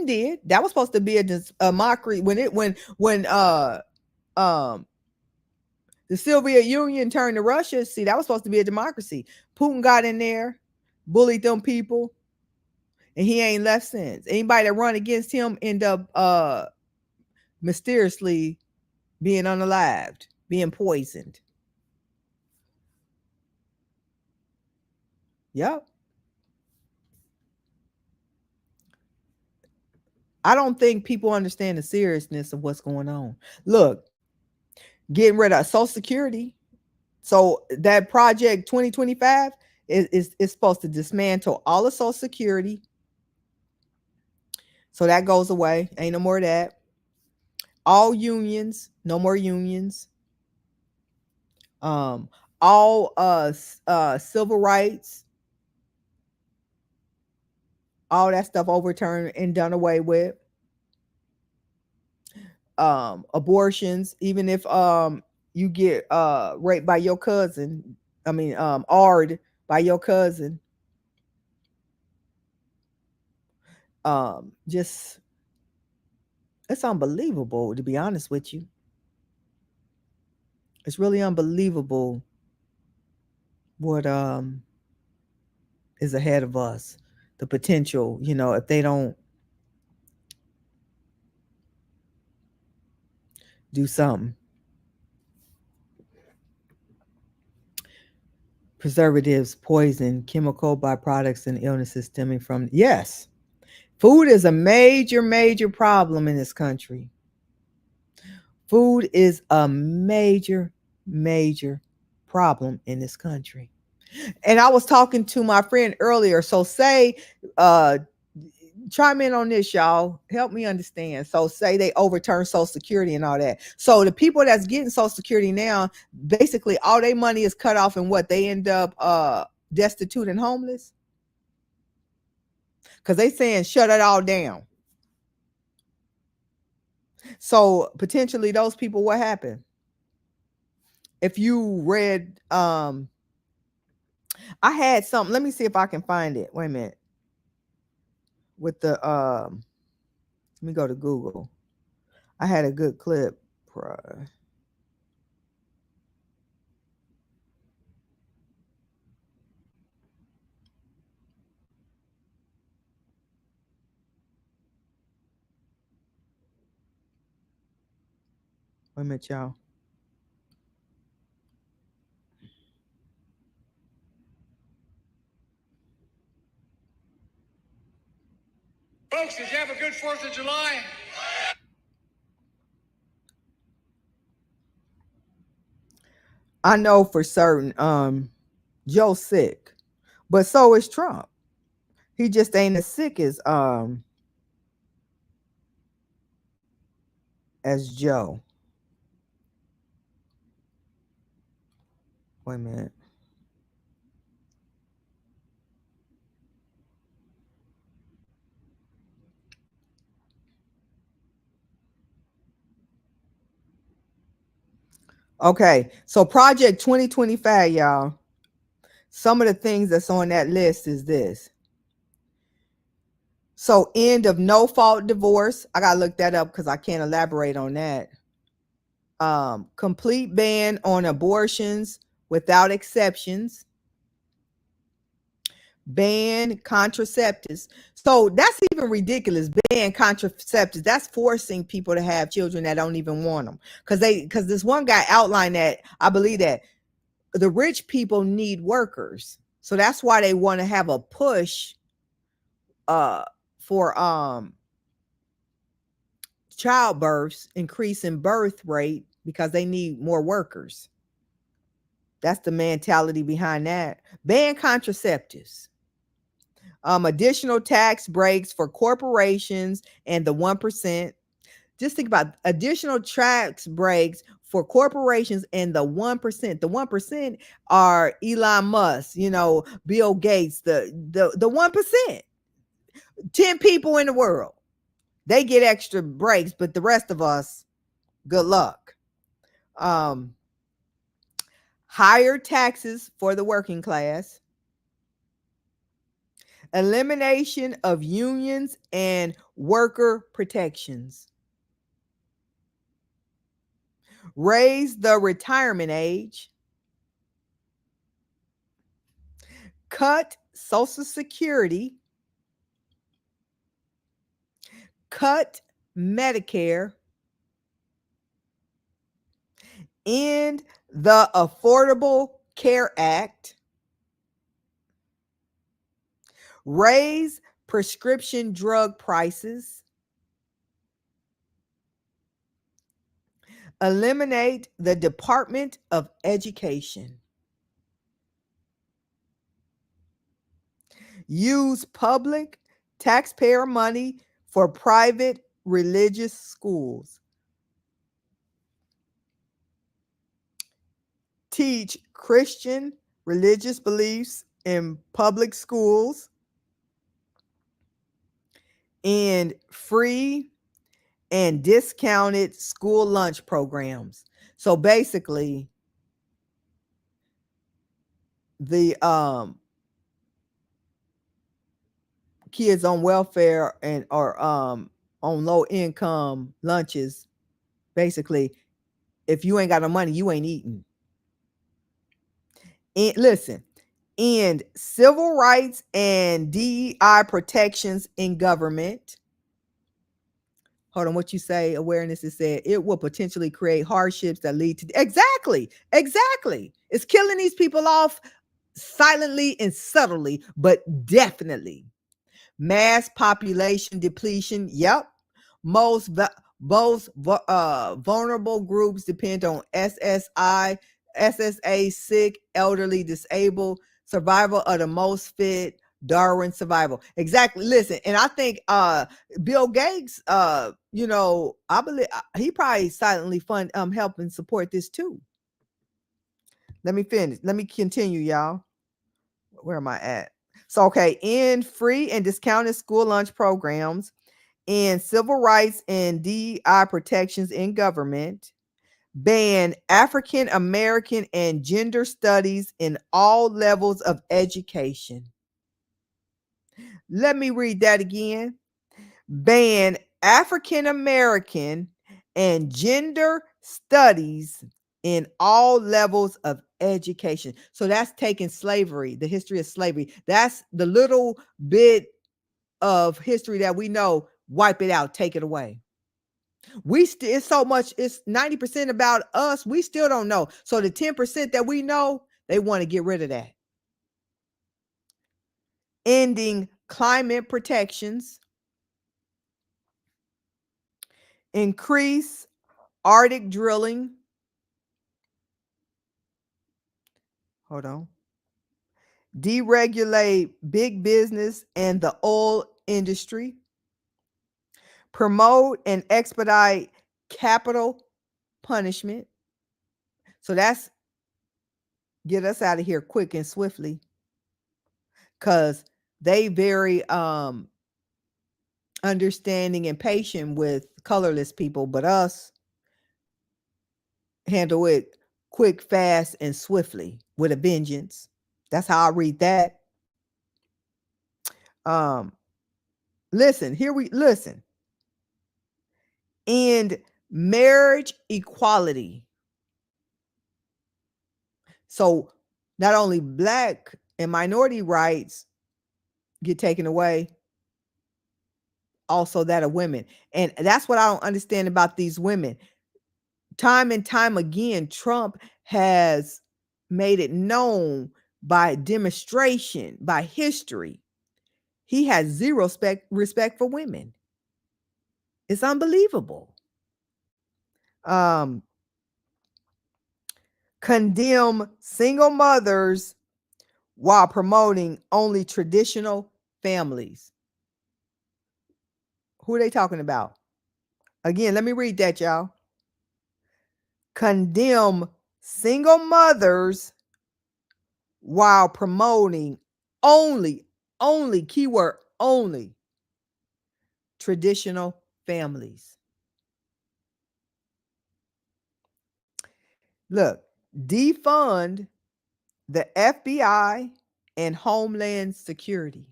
did. That was supposed to be a mockery when the Soviet Union turned to Russia. See, that was supposed to be a democracy. Putin got in there, bullied them people, and he ain't left since. Anybody that run against him end up mysteriously being unalived, being poisoned. Yep. I don't think people understand the seriousness of what's going on. Look, getting rid of Social Security. So that project 2025 is supposed to dismantle all of Social Security, So that goes away. Ain't no more of that. All unions, no more unions. All civil rights, all that stuff overturned and done away with. Abortions, even if you get raped by your cousin, I mean ard by your cousin. Just it's unbelievable, to be honest with you. It's really unbelievable what is ahead of us. The potential, if they don't do something. Preservatives, poison, chemical byproducts, and illnesses stemming from. Yes, food is a major, major problem in this country. Food is a major, major problem in this country. And I was talking to my friend earlier. So say, chime in on this, y'all. Help me understand. So say they overturn Social Security and all that. So the people that's getting Social Security now, basically all their money is cut off, and what they end up destitute and homeless. Because they saying shut it all down. So potentially those people, what happened? If you read, I had something. Let me see if I can find it. Wait a minute. With the let me go to Google. I had a good clip. Wait a minute, y'all. Folks, did you have a good 4th of July? I know for certain Joe's sick, but so is Trump. He just ain't as sick as Joe. Wait a minute. Okay, so Project 2025, y'all. Some of the things that's on that list is this. So end of no fault divorce. I gotta look that up because I can't elaborate on that. Complete ban on abortions without exceptions. Ban contraceptives. So that's even ridiculous. Ban contraceptives. That's forcing people to have children that don't even want them. Because this one guy outlined that, I believe that the rich people need workers. So that's why they want to have a push for childbirths, increase in birth rate, because they need more workers. That's the mentality behind that. Ban contraceptives. Additional tax breaks for corporations and the 1%. Just think about additional tax breaks for corporations and the 1%. The 1% are Elon Musk, Bill Gates, the 1%. 10 people in the world. They get extra breaks, but the rest of us, good luck. Higher taxes for the working class. Elimination of unions and worker protections. Raise the retirement age. Cut Social Security. Cut Medicare. End the Affordable Care Act. Raise prescription drug prices. Eliminate the Department of Education. Use public taxpayer money for private religious schools. Teach Christian religious beliefs in public schools and free and discounted school lunch programs. So basically, the kids on welfare and or on low income lunches, basically, if you ain't got no money, you ain't eating. And listen, and civil rights and DEI protections in government. Hold on, what you say? Awareness is said it will potentially create hardships that lead to exactly. It's killing these people off silently and subtly, but definitely. Mass population depletion. Yep. Most vulnerable groups depend on SSA, sick, elderly, disabled, survival of the most fit, Darwin survival. Exactly. Listen, and I think Bill Gates, I believe he probably silently fund help and support this too. Let me finish. Let me continue, y'all. Where am I at? So, okay, in free and discounted school lunch programs, in civil rights and DEI protections in government, ban African American and gender studies in all levels of education. Let me read that again. Ban African American and gender studies in all levels of education. So that's taking slavery, the history of slavery. That's the little bit of history that we know. Wipe it out, take it away. It's so much, it's 90% about us. We still don't know. So the 10% that we know, they want to get rid of that. Ending climate protections. Increase Arctic drilling. Hold on. Deregulate big business and the oil industry. Promote and expedite capital punishment. So that's get us out of here quick and swiftly, because they very understanding and patient with colorless people, but us handle it quick, fast, and swiftly with a vengeance. That's how I read that. Listen. And marriage equality. So not only Black and minority rights get taken away, also that of women. And that's what I don't understand about these women. Time and time again, Trump has made it known by demonstration, by history, he has zero respect for women. It's unbelievable. Condemn single mothers while promoting only traditional families. Who are they talking about? Again, let me read that, y'all. Condemn single mothers while promoting only, keyword, only traditional families. Look, defund the FBI and Homeland Security.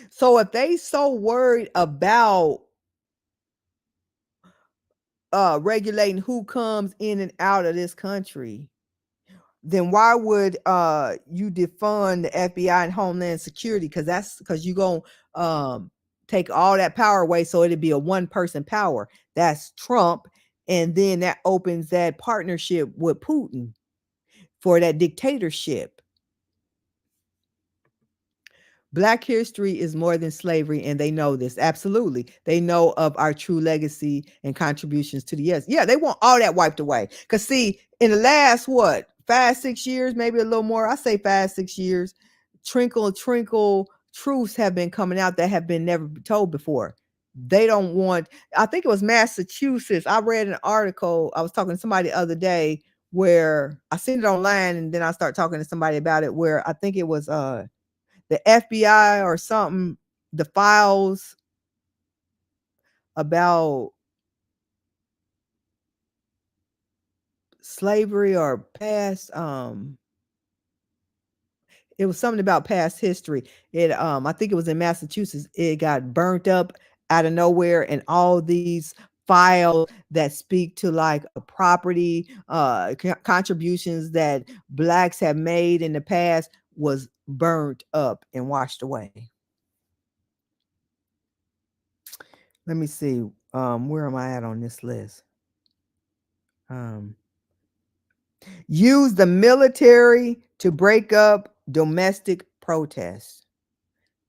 So if they so worried about regulating who comes in and out of this country, then why would you defund the FBI and Homeland Security? Because you're gonna take all that power away, so it'd be a one-person power. That's Trump, and then that opens that partnership with Putin for that dictatorship. Black history is more than slavery, and they know this. Absolutely. They know of our true legacy and contributions to the US. Yeah, they want all that wiped away. Because see, in the last, 5-6 years, maybe a little more, I say 5-6 years, trinkle truths have been coming out that have been never told before. they don't want, I think it was Massachusetts. I read an article. I was talking to somebody the other day where I seen it online, and then I start talking to somebody about it, where I think it was the FBI or something, the files about slavery or past it was something about past history. It I think it was in Massachusetts. It got burnt up out of nowhere, and all these files that speak to like a property contributions that blacks have made in the past was burnt up and washed away. Let me see. Where am I at on this list? Use the military to break up domestic protests.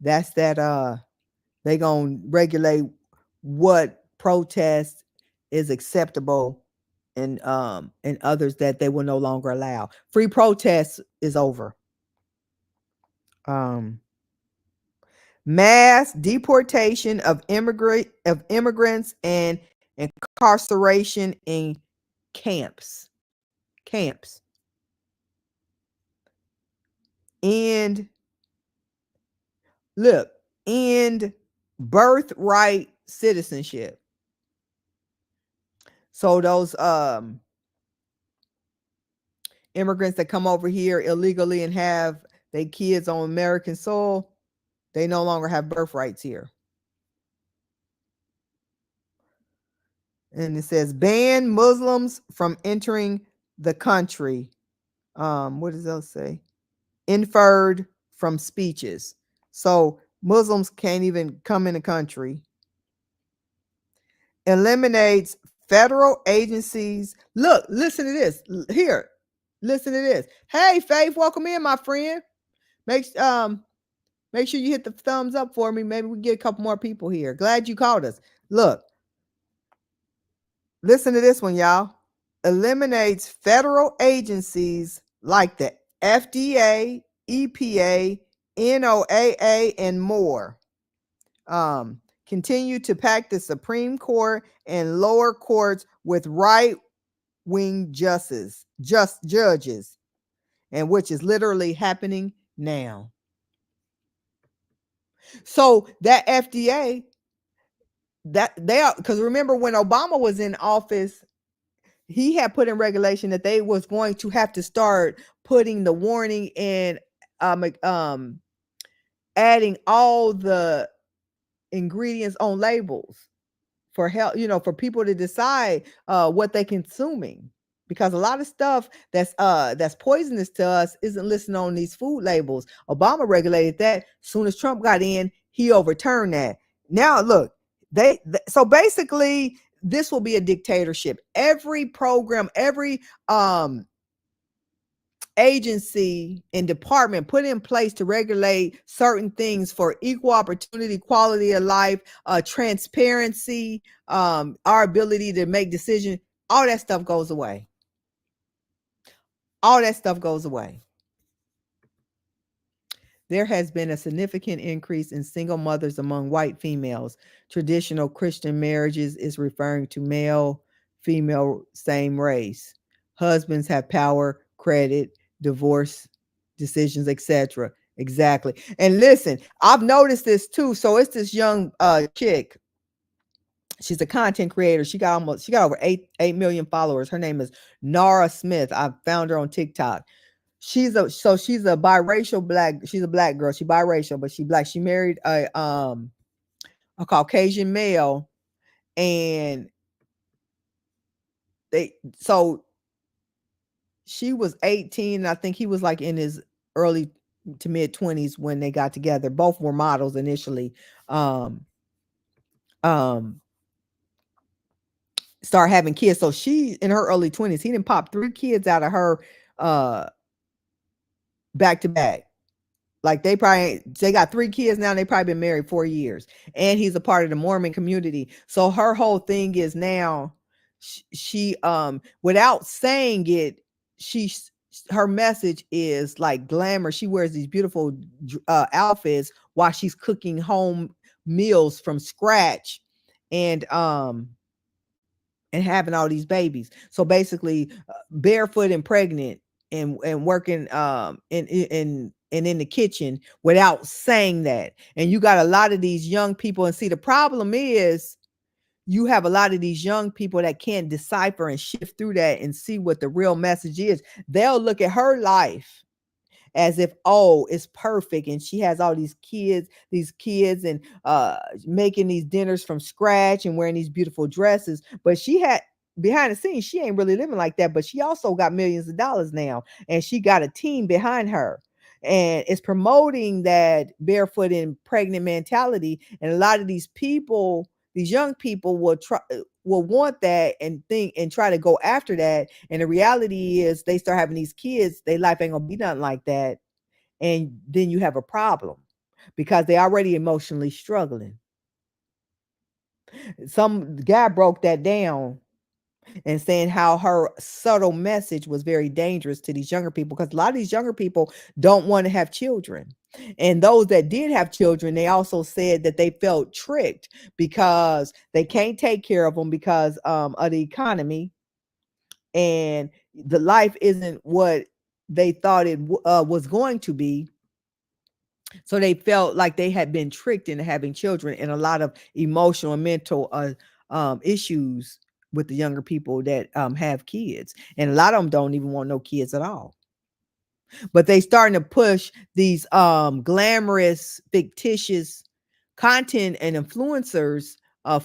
That's that they gonna regulate what protest is acceptable, and others that they will no longer allow. Free protest is over. Mass deportation of immigrants and incarceration in camps. And look, and birthright citizenship. So those immigrants that come over here illegally and have their kids on American soil, they no longer have birthrights here. And it says ban Muslims from entering the country. What does that say? Inferred from speeches. So Muslims can't even come in the country. Eliminates federal agencies. Look, listen to this. Here, listen to this. Hey, Faith, welcome in, my friend. Make sure you hit the thumbs up for me. Maybe we get a couple more people here. Glad you called us. Look, listen to this one, y'all. Eliminates federal agencies like the FDA, EPA, NOAA, and more. Continue to pack the Supreme Court and lower courts with right-wing judges, and which is literally happening now. So that FDA, that they are, because remember when Obama was in office, he had put in regulation that they was going to have to start putting the warning and adding all the ingredients on labels for help, for people to decide what they're consuming, because a lot of stuff that's poisonous to us isn't listed on these food labels. Obama regulated that. Soon as Trump got in, he overturned that. Now look, so basically this will be a dictatorship. Every program, every agency and department put in place to regulate certain things for equal opportunity, quality of life, transparency, our ability to make decisions, all that stuff goes away. All that stuff goes away. There has been a significant increase in single mothers among white females. Traditional Christian marriages is referring to male, female, same race. Husbands have power, credit, divorce decisions, etc. Exactly. And listen, I've noticed this too. So it's this young chick. She's a content creator. She got over 8 million followers. Her name is Nara Smith. I found her on TikTok. She's a biracial black. She's a black girl. She biracial, but she black. She married a Caucasian male, and she was 18. And I think he was like in his early to mid 20s when they got together. Both were models initially. Start having kids. So she in her early 20s. He didn't pop 3 kids out of her back to back. Like they got 3 kids now, and they probably been married 4 years. And he's a part of the Mormon community. So her whole thing is now she without saying it, her message is like glamour. She wears these beautiful outfits while she's cooking home meals from scratch and um and having all these babies. So basically, barefoot and pregnant, and working and in the kitchen without saying that. And you got a lot of these young people, and see, the problem is you have a lot of these young people that can't decipher and shift through that and see what the real message is. They'll look at her life as if, oh, it's perfect, and she has all these kids and making these dinners from scratch and wearing these beautiful dresses. But she had, behind the scenes, she ain't really living like that, but she also got millions of dollars now, and she got a team behind her, and it's promoting that barefoot and pregnant mentality. And a lot of these people, these young people, will want that and think and try to go after that. And the reality is, they start having these kids, their life ain't gonna be nothing like that. And then you have a problem because they already emotionally struggling. Some guy broke that down and saying how her subtle message was very dangerous to these younger people, because a lot of these younger people don't want to have children. And those that did have children, they also said that they felt tricked because they can't take care of them because of the economy, and the life isn't what they thought it was going to be. So they felt like they had been tricked into having children, and a lot of emotional and mental issues with the younger people that have kids. And a lot of them don't even want no kids at all. But they starting to push these glamorous, fictitious content and influencers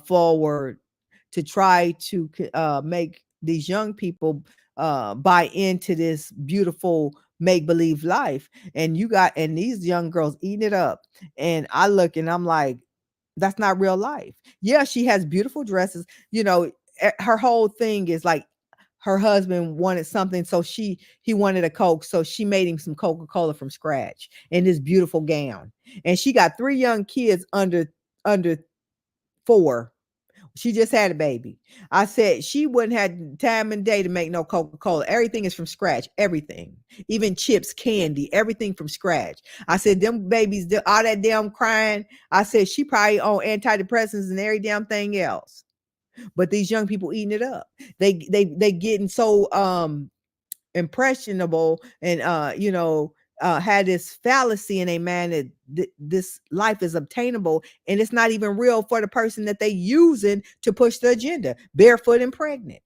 forward to try to make these young people buy into this beautiful make-believe life. And these young girls eating it up. And I look and I'm like, that's not real life. Yeah, she has beautiful dresses. Her whole thing is like, her husband wanted something, so he wanted a Coke, so she made him some Coca-Cola from scratch in this beautiful gown. And she got 3 young kids under 4. She just had a baby. I said she wouldn't have time and day to make no Coca-Cola. Everything is from scratch. Everything. Even chips, candy, everything from scratch. I said, them babies, all that damn crying. I said, she probably on antidepressants and every damn thing else. But these young people eating it up. They getting so impressionable, and had this fallacy in a man that this life is obtainable, and it's not even real for the person that they using to push the agenda, barefoot and pregnant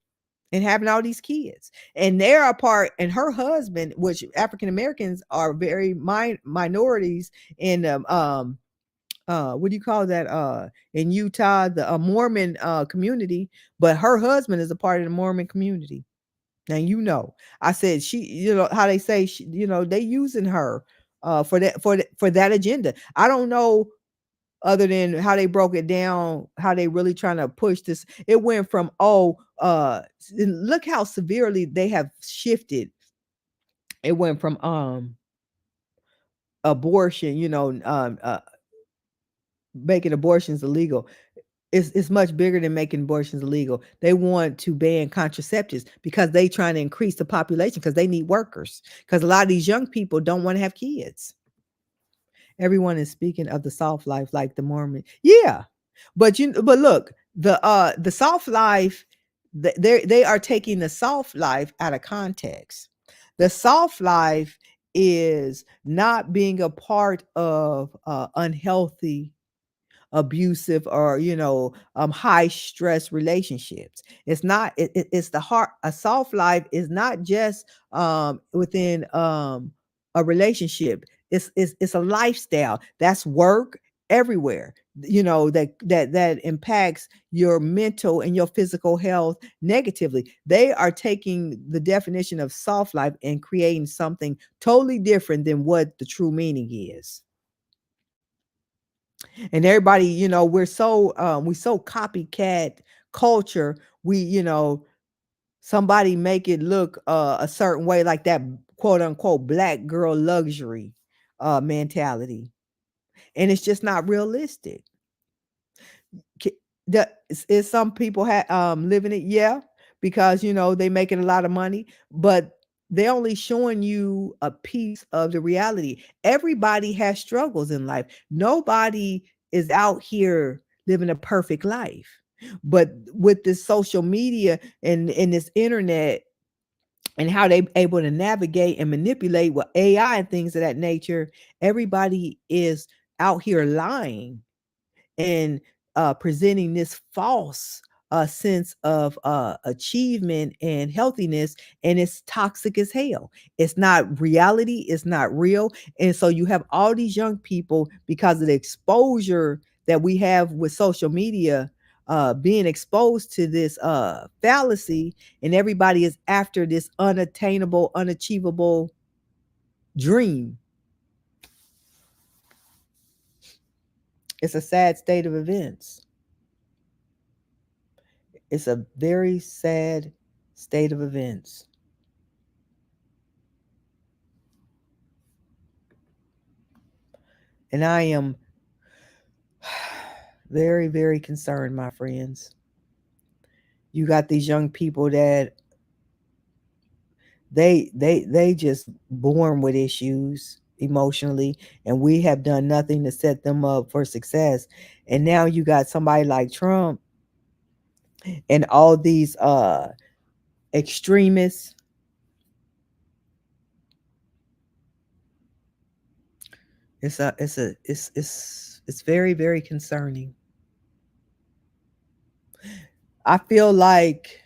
and having all these kids. And they're a part, and her husband, which African Americans are very minorities in what do you call that, in Utah, the Mormon community, but her husband is a part of the Mormon community. Now, I said, she, how they say, they using her for that agenda. I don't know, other than how they broke it down, how they really trying to push this. It went from, look how severely they have shifted. It went from abortion, making abortions illegal. It's much bigger than making abortions illegal. They want to ban contraceptives because they trying to increase the population, because they need workers. Because a lot of these young people don't want to have kids. Everyone is speaking of the soft life like the Mormon. Yeah. But look, the soft life, they are taking the soft life out of context. The soft life is not being a part of unhealthy, abusive, or high stress relationships. It's not, it's the heart. A soft life is not just within a relationship. It's a lifestyle. That's work, everywhere, that impacts your mental and your physical health negatively. They are taking the definition of soft life and creating something totally different than what the true meaning is. And everybody, we so copycat culture. We, somebody make it look a certain way, like that quote unquote black girl luxury mentality, and it's just not realistic. Is some people living it? Yeah, because they making a lot of money, but they only showing you a piece of the reality. Everybody has struggles in life. Nobody is out here living a perfect life. But with this social media and this internet and how they able to navigate and manipulate with AI and things of that nature, everybody is out here lying and presenting this false sense of achievement and healthiness, and it's toxic as hell. It's not reality, it's not real. And so you have all these young people, because of the exposure that we have with social media, being exposed to this fallacy, and everybody is after this unattainable, unachievable dream. It's a sad state of events. It's a very sad state of events. And I am very, very concerned, my friends. You got these young people that they just born with issues emotionally, and we have done nothing to set them up for success. And now you got somebody like Trump and all these extremists. It's very, very concerning. I feel like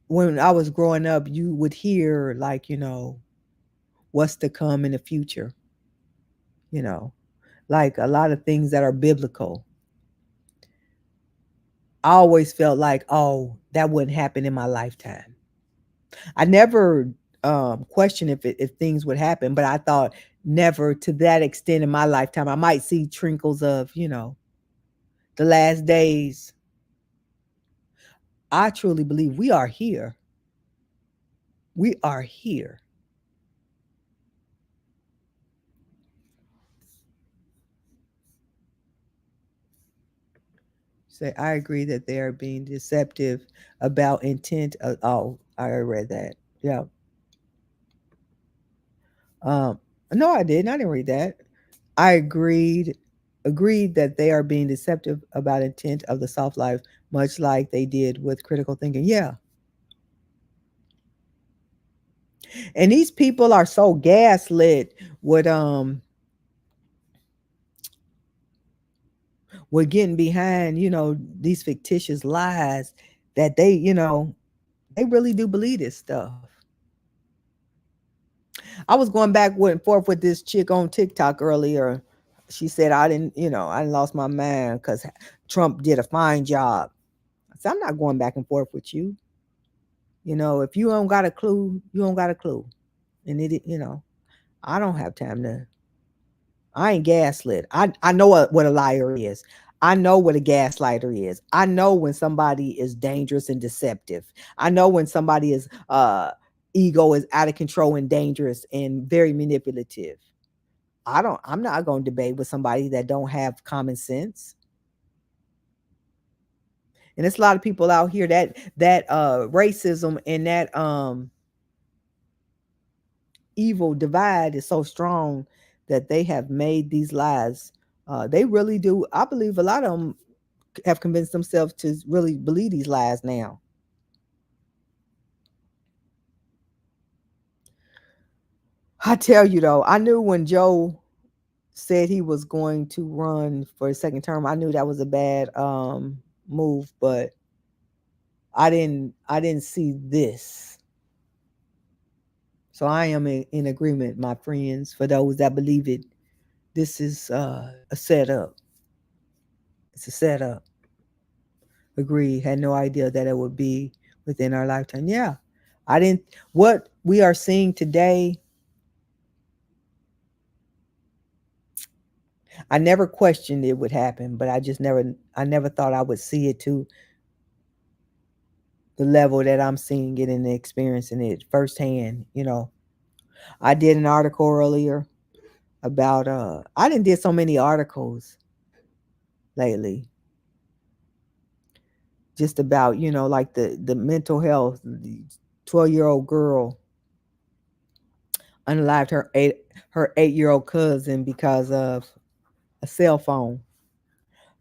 when I was growing up, you would hear, like, what's to come in the future, you know, like a lot of things that are biblical. I always felt like, oh, that wouldn't happen in my lifetime. I never questioned if things would happen, but I thought never to that extent in my lifetime. I might see trinkles of, the last days. I truly believe we are here. We are here. Say, I agree that they are being deceptive about intent. Oh, I read that. Yeah. Um, no, I didn't. I didn't read that. I agreed that they are being deceptive about intent of the soft life, much like they did with critical thinking. Yeah. And these people are so gaslit with getting behind, these fictitious lies, that they really do believe this stuff. I was going back and forth with this chick on TikTok earlier. She said I didn't lost my mind because Trump did a fine job. I said, I'm not going back and forth with you. If you don't got a clue, you don't got a clue. And I don't have time to. I ain't gaslit. I know what a liar is. I know what a gaslighter is. I know when somebody is dangerous and deceptive. I know when somebody is ego is out of control and dangerous and very manipulative. I'm not going to debate with somebody that don't have common sense. And there's a lot of people out here that racism and that evil divide is so strong that they have made these lies. They really do. I believe a lot of them have convinced themselves to really believe these lies now. I tell you though, I knew when Joe said he was going to run for a second term, I knew that was a bad move, but I didn't see this. So I am in agreement, my friends. For those that believe it, this is a setup. It's a setup. Agree. Had no idea that it would be within our lifetime. Yeah. I didn't what we are seeing today, I never questioned it would happen, but I never thought I would see it to the level that I'm seeing it and experiencing it firsthand. I did an article earlier about I didn't did so many articles lately just about, like the mental health. The 12-year-old girl unalived her 8-year-old cousin because of a cell phone.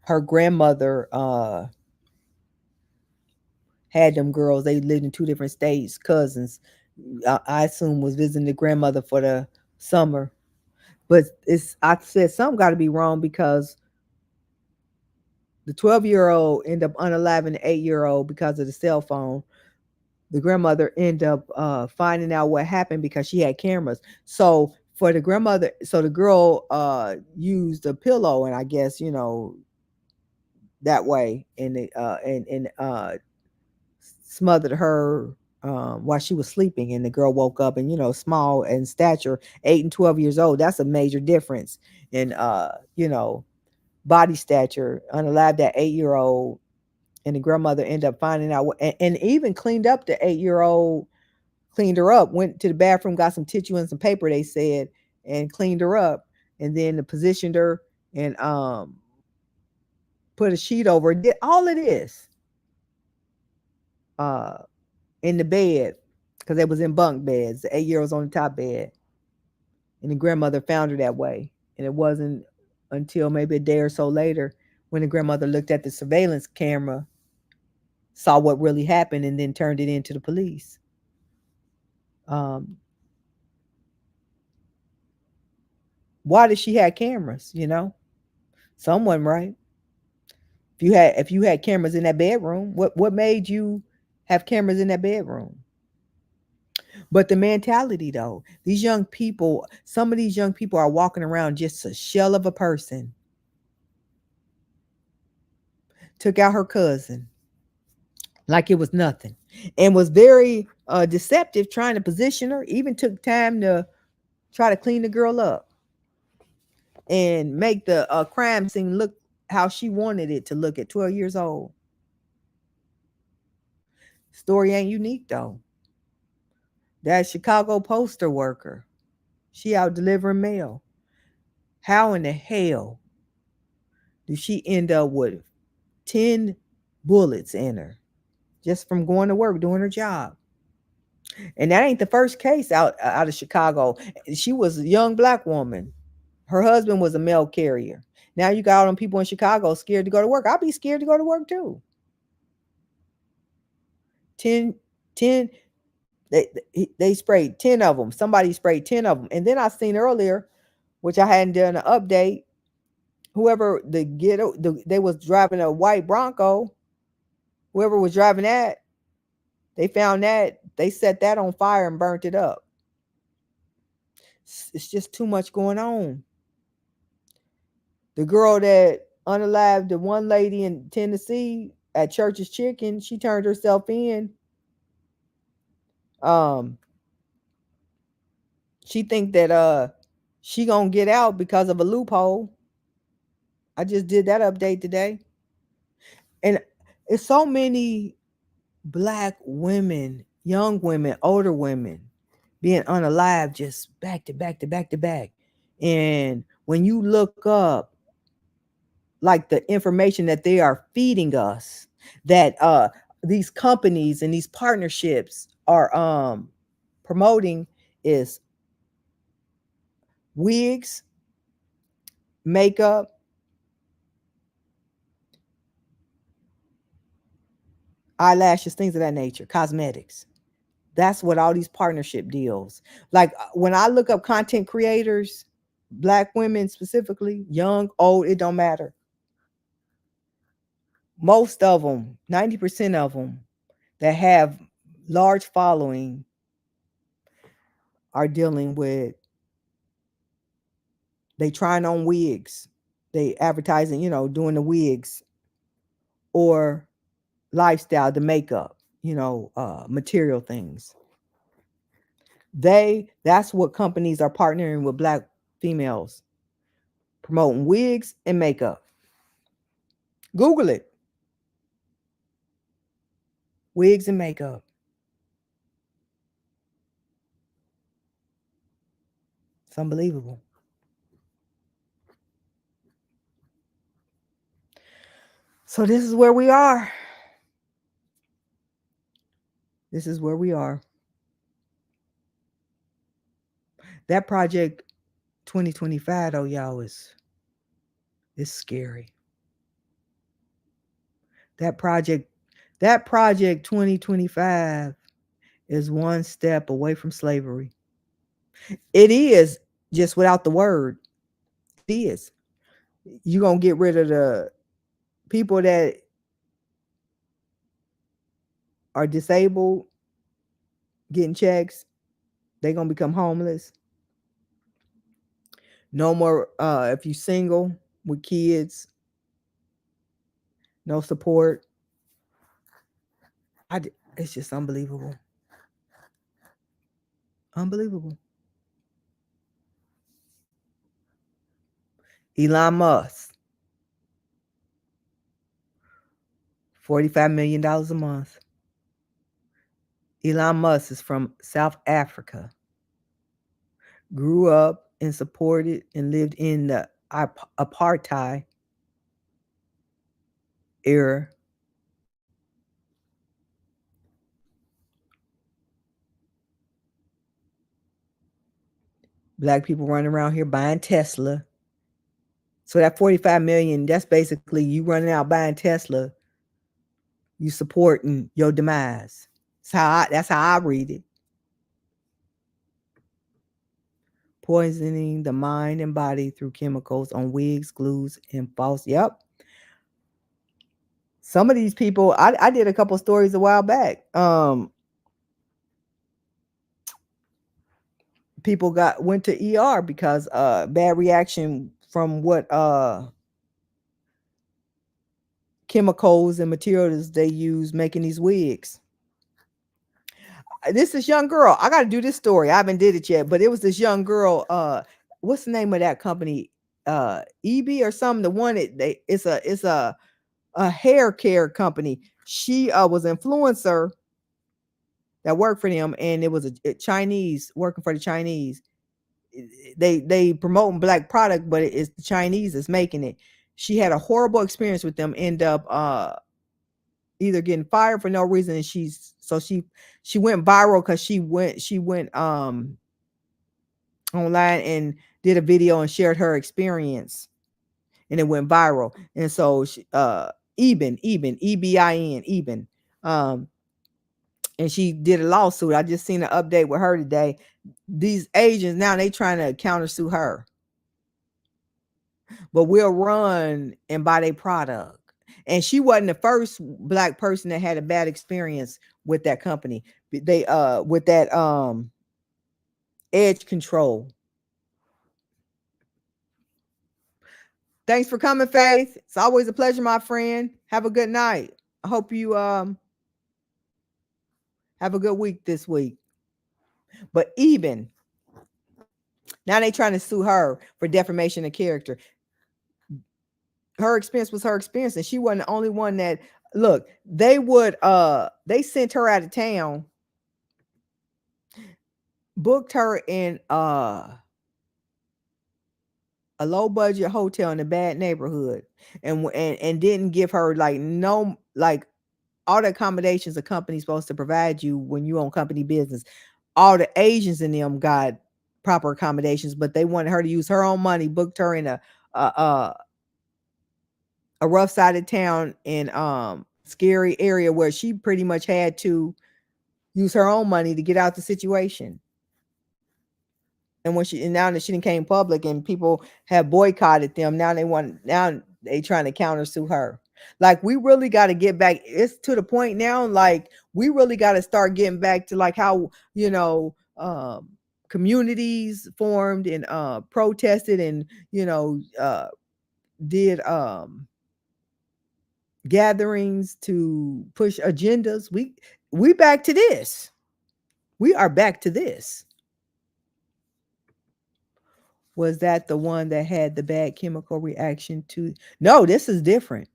her grandmother had them girls. They lived in 2 different states, cousins. I assume was visiting the grandmother for the summer. But I said something got to be wrong because the 12-year-old ended up unaliving the 8-year-old because of the cell phone. The grandmother ended up finding out what happened because she had cameras. So for the grandmother, so the girl used a pillow, and I guess that way, and smothered her while she was sleeping, and the girl woke up, and small in stature, 8 and 12 years old. That's a major difference in body stature. Unalived that 8-year-old, and the grandmother ended up finding out and even cleaned up the 8-year-old, cleaned her up, went to the bathroom, got some tissue and some paper, they said, and cleaned her up, and then positioned her and put a sheet over, did all of this uh in the bed, because they was in bunk beds. The 8-year-old was on the top bed, and the grandmother found her that way. And it wasn't until maybe a day or so later when the grandmother looked at the surveillance camera, saw what really happened, and then turned it into the police. Um, why did she have cameras? Someone, right? If you had cameras in that bedroom, what made you have cameras in that bedroom? But the mentality, though, these young people, some of these young people are walking around just a shell of a person. Took out her cousin like it was nothing, and was very deceptive, trying to position her. Even took time to try to clean the girl up and make the crime scene look how she wanted it to look at 12 years old. Story ain't unique, though. That Chicago poster worker, she out delivering mail. How in the hell did she end up with 10 bullets in her just from going to work, doing her job? And that ain't the first case out of Chicago. She was a young black woman. Her husband was a mail carrier. Now you got all them people in Chicago scared to go to work. I'll be scared to go to work too. 10, 10. They sprayed 10 of them. Somebody sprayed 10 of them. And then I seen earlier, which I hadn't done an update, whoever they was driving a white Bronco. Whoever was driving that, they found that, they set that on fire and burnt it up. It's just too much going on. The girl that unalived the one lady in Tennessee at Church's Chicken, she turned herself in. Um, she think that she gonna get out because of a loophole. I just did that update today. And it's so many black women, young women, older women being unalive, just back to back to back to back. And when you look up like the information that they are feeding us, that these companies and these partnerships are promoting, is wigs, makeup, eyelashes, things of that nature, cosmetics. That's what all these partnership deals. Like when I look up content creators, black women specifically, young, old, it don't matter. Most of them, 90% of them that have large following, are dealing with, they trying on wigs. They advertising, doing the wigs, or lifestyle, the makeup, material things. That's what companies are partnering with black females, promoting wigs and makeup. Google it. Wigs and makeup. It's unbelievable. So this is where we are. This is where we are. That project 2025, though, y'all, is scary. That project 2025 is one step away from slavery. It is, just without the word. It is. You're going to get rid of the people that are disabled, getting checks. They're going to become homeless. No more, if you're single with kids, no support. It's just unbelievable. Unbelievable. Elon Musk, $45 million a month. Elon Musk is from South Africa. Grew up and supported and lived in the apartheid era. Black people running around here buying Tesla. So that 45 million, that's basically you running out buying Tesla. You supporting your demise. That's how I read it. Poisoning the mind and body through chemicals on wigs, glues, and false. Yep. Some of these people, I did a couple stories a while back. People went to ER because bad reaction from what chemicals and materials they use making these wigs. This young girl, I got to do this story. I haven't did it yet, but it was this young girl. What's the name of that company? EB or something. The one it's a hair care company. She was an influencer that worked for them, and it was a Chinese working for the Chinese. They promoting black product, but it's the Chinese that's making it. She had a horrible experience with them. End up either getting fired for no reason, and she went viral because she went online and did a video and shared her experience, and it went viral. And so she, Eben, Eben, and she did a lawsuit. I just seen an update with her today. These Asians now they trying to countersue her, but we'll run and buy their product. And she wasn't the first black person that had a bad experience with that company. They with that Edge Control. Thanks for coming, Faith. It's always a pleasure, my friend. Have a good night. I hope you have a good week this week. But even now they trying to sue her for defamation of character. Her experience was her experience, and she wasn't the only one that look, they sent her out of town, booked her in a low budget hotel in a bad neighborhood, and didn't give her all the accommodations a company's supposed to provide you when you own company business. All the Asians in them got proper accommodations, but they wanted her to use her own money, booked her in a rough side of town in scary area where she pretty much had to use her own money to get out the situation. And now that she came public and people have boycotted them, now they trying to countersue her. Like, we really got to get back. It's to the point now, like, we really got to start getting back to like how, communities formed and protested and, did gatherings to push agendas. We back to this. We are back to this. Was that the one that had the bad chemical reaction to? No, this is different.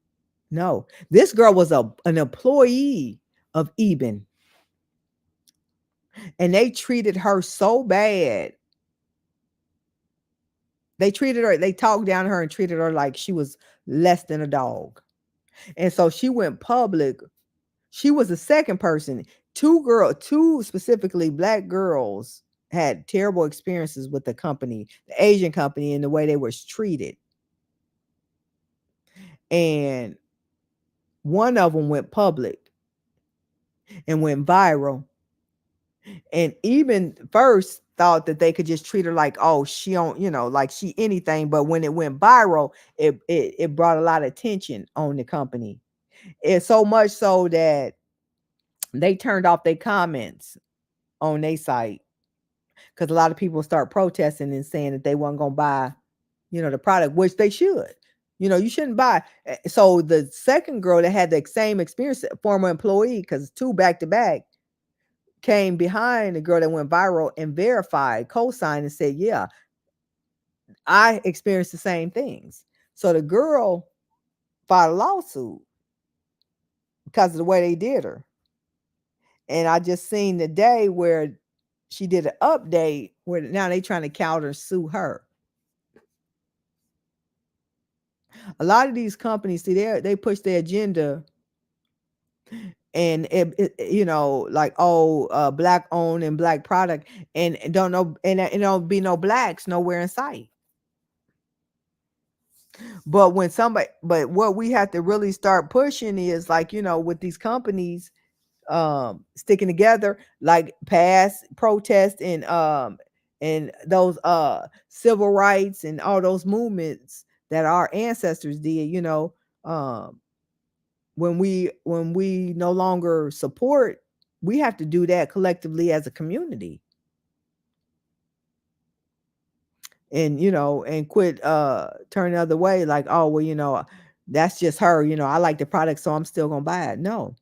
No, this girl was an employee of Eben, and they treated her so bad. They talked down to her and treated her like she was less than a dog. And so she went public. She was the second person. Two specifically black girls had terrible experiences with the company, the Asian company, and the way they were treated. And one of them went public and went viral. And even first thought that they could just treat her like, oh, she don't, like she anything. But when it went viral, it brought a lot of attention on the company. It's so much so that they turned off their comments on their site because a lot of people start protesting and saying that they weren't gonna buy, the product, which they should. You shouldn't buy. So the second girl that had the same experience, former employee, because two back to back, came behind the girl that went viral and verified, co-signed, and said, yeah, I experienced the same things. So the girl filed a lawsuit because of the way they did her. And I just seen the day where she did an update where now they trying to counter sue her. A lot of these companies, see, they push their agenda, and like, oh, black owned and black product, and don't know, and don't be no blacks nowhere in sight. But but what we have to really start pushing is, like, with these companies sticking together, like past protests and those civil rights and all those movements that our ancestors did, when we no longer support, we have to do that collectively as a community. And and quit turning the other way, like, oh, well, that's just her, I like the product, so I'm still gonna buy it. No,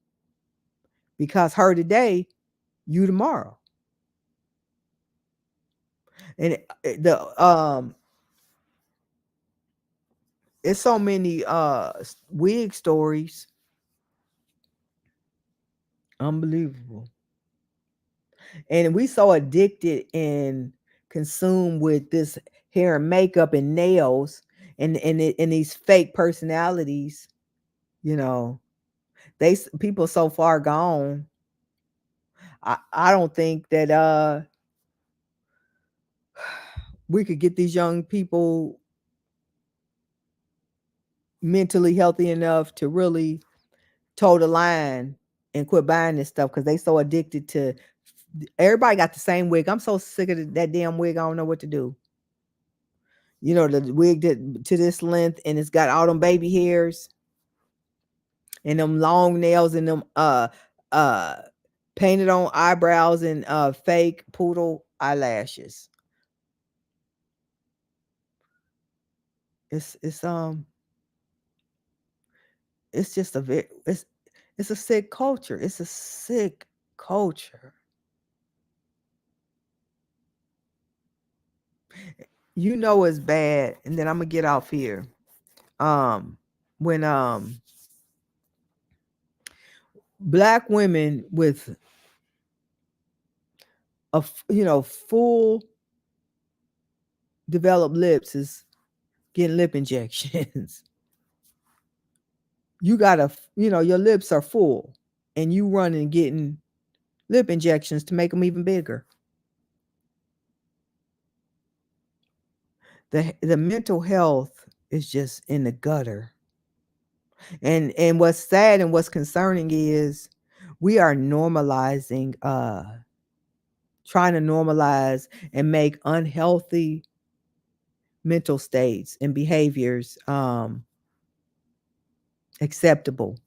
because her today, you tomorrow. And it's so many wig stories, unbelievable. And we so addicted and consumed with this hair and makeup and nails and these fake personalities, people so far gone. I don't think that we could get these young people mentally healthy enough to really toe the line and quit buying this stuff, because they so addicted to. Everybody got the same wig. I'm so sick of that damn wig. I don't know what to do. The wig that to this length, and it's got all them baby hairs and them long nails and them painted on eyebrows and fake poodle eyelashes. It's just it's a sick culture. It's a sick culture. It's bad, and then I'm gonna get off here. When black women with a full developed lips is getting lip injections. You gotta, your lips are full, and you running getting lip injections to make them even bigger. The mental health is just in the gutter. And what's sad and what's concerning is we are normalizing, trying to normalize and make unhealthy mental states and behaviors acceptable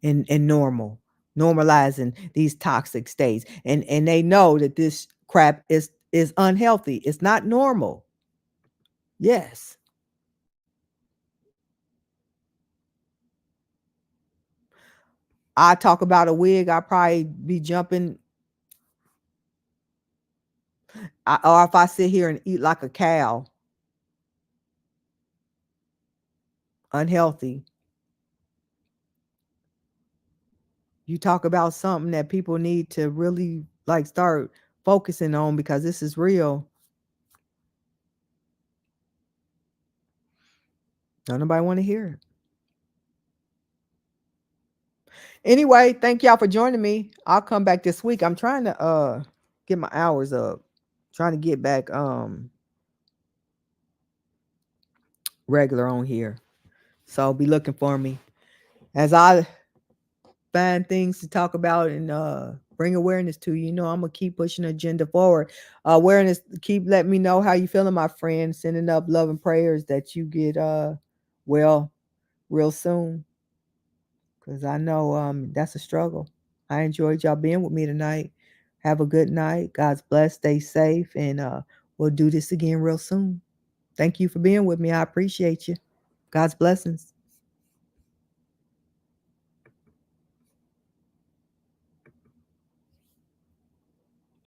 and normal, normalizing these toxic states. And they know that this crap is unhealthy. It's not normal. Yes. I talk about a wig, I probably be jumping. Or if I sit here and eat like a cow, unhealthy. You talk about something that people need to really like start focusing on, because this is real. Don't nobody want to hear it. Anyway, thank y'all for joining me. I'll come back this week. I'm trying to get my hours up. Trying to get back regular on here. So be looking for me as I find things to talk about and bring awareness to. You know, I'm gonna keep pushing the agenda forward. Awareness, keep letting me know how you feeling, my friend. Sending up love and prayers that you get well real soon. Cause I know that's a struggle. I enjoyed y'all being with me tonight. Have a good night. God's bless, stay safe, and we'll do this again real soon. Thank you for being with me. I appreciate you. God's blessings.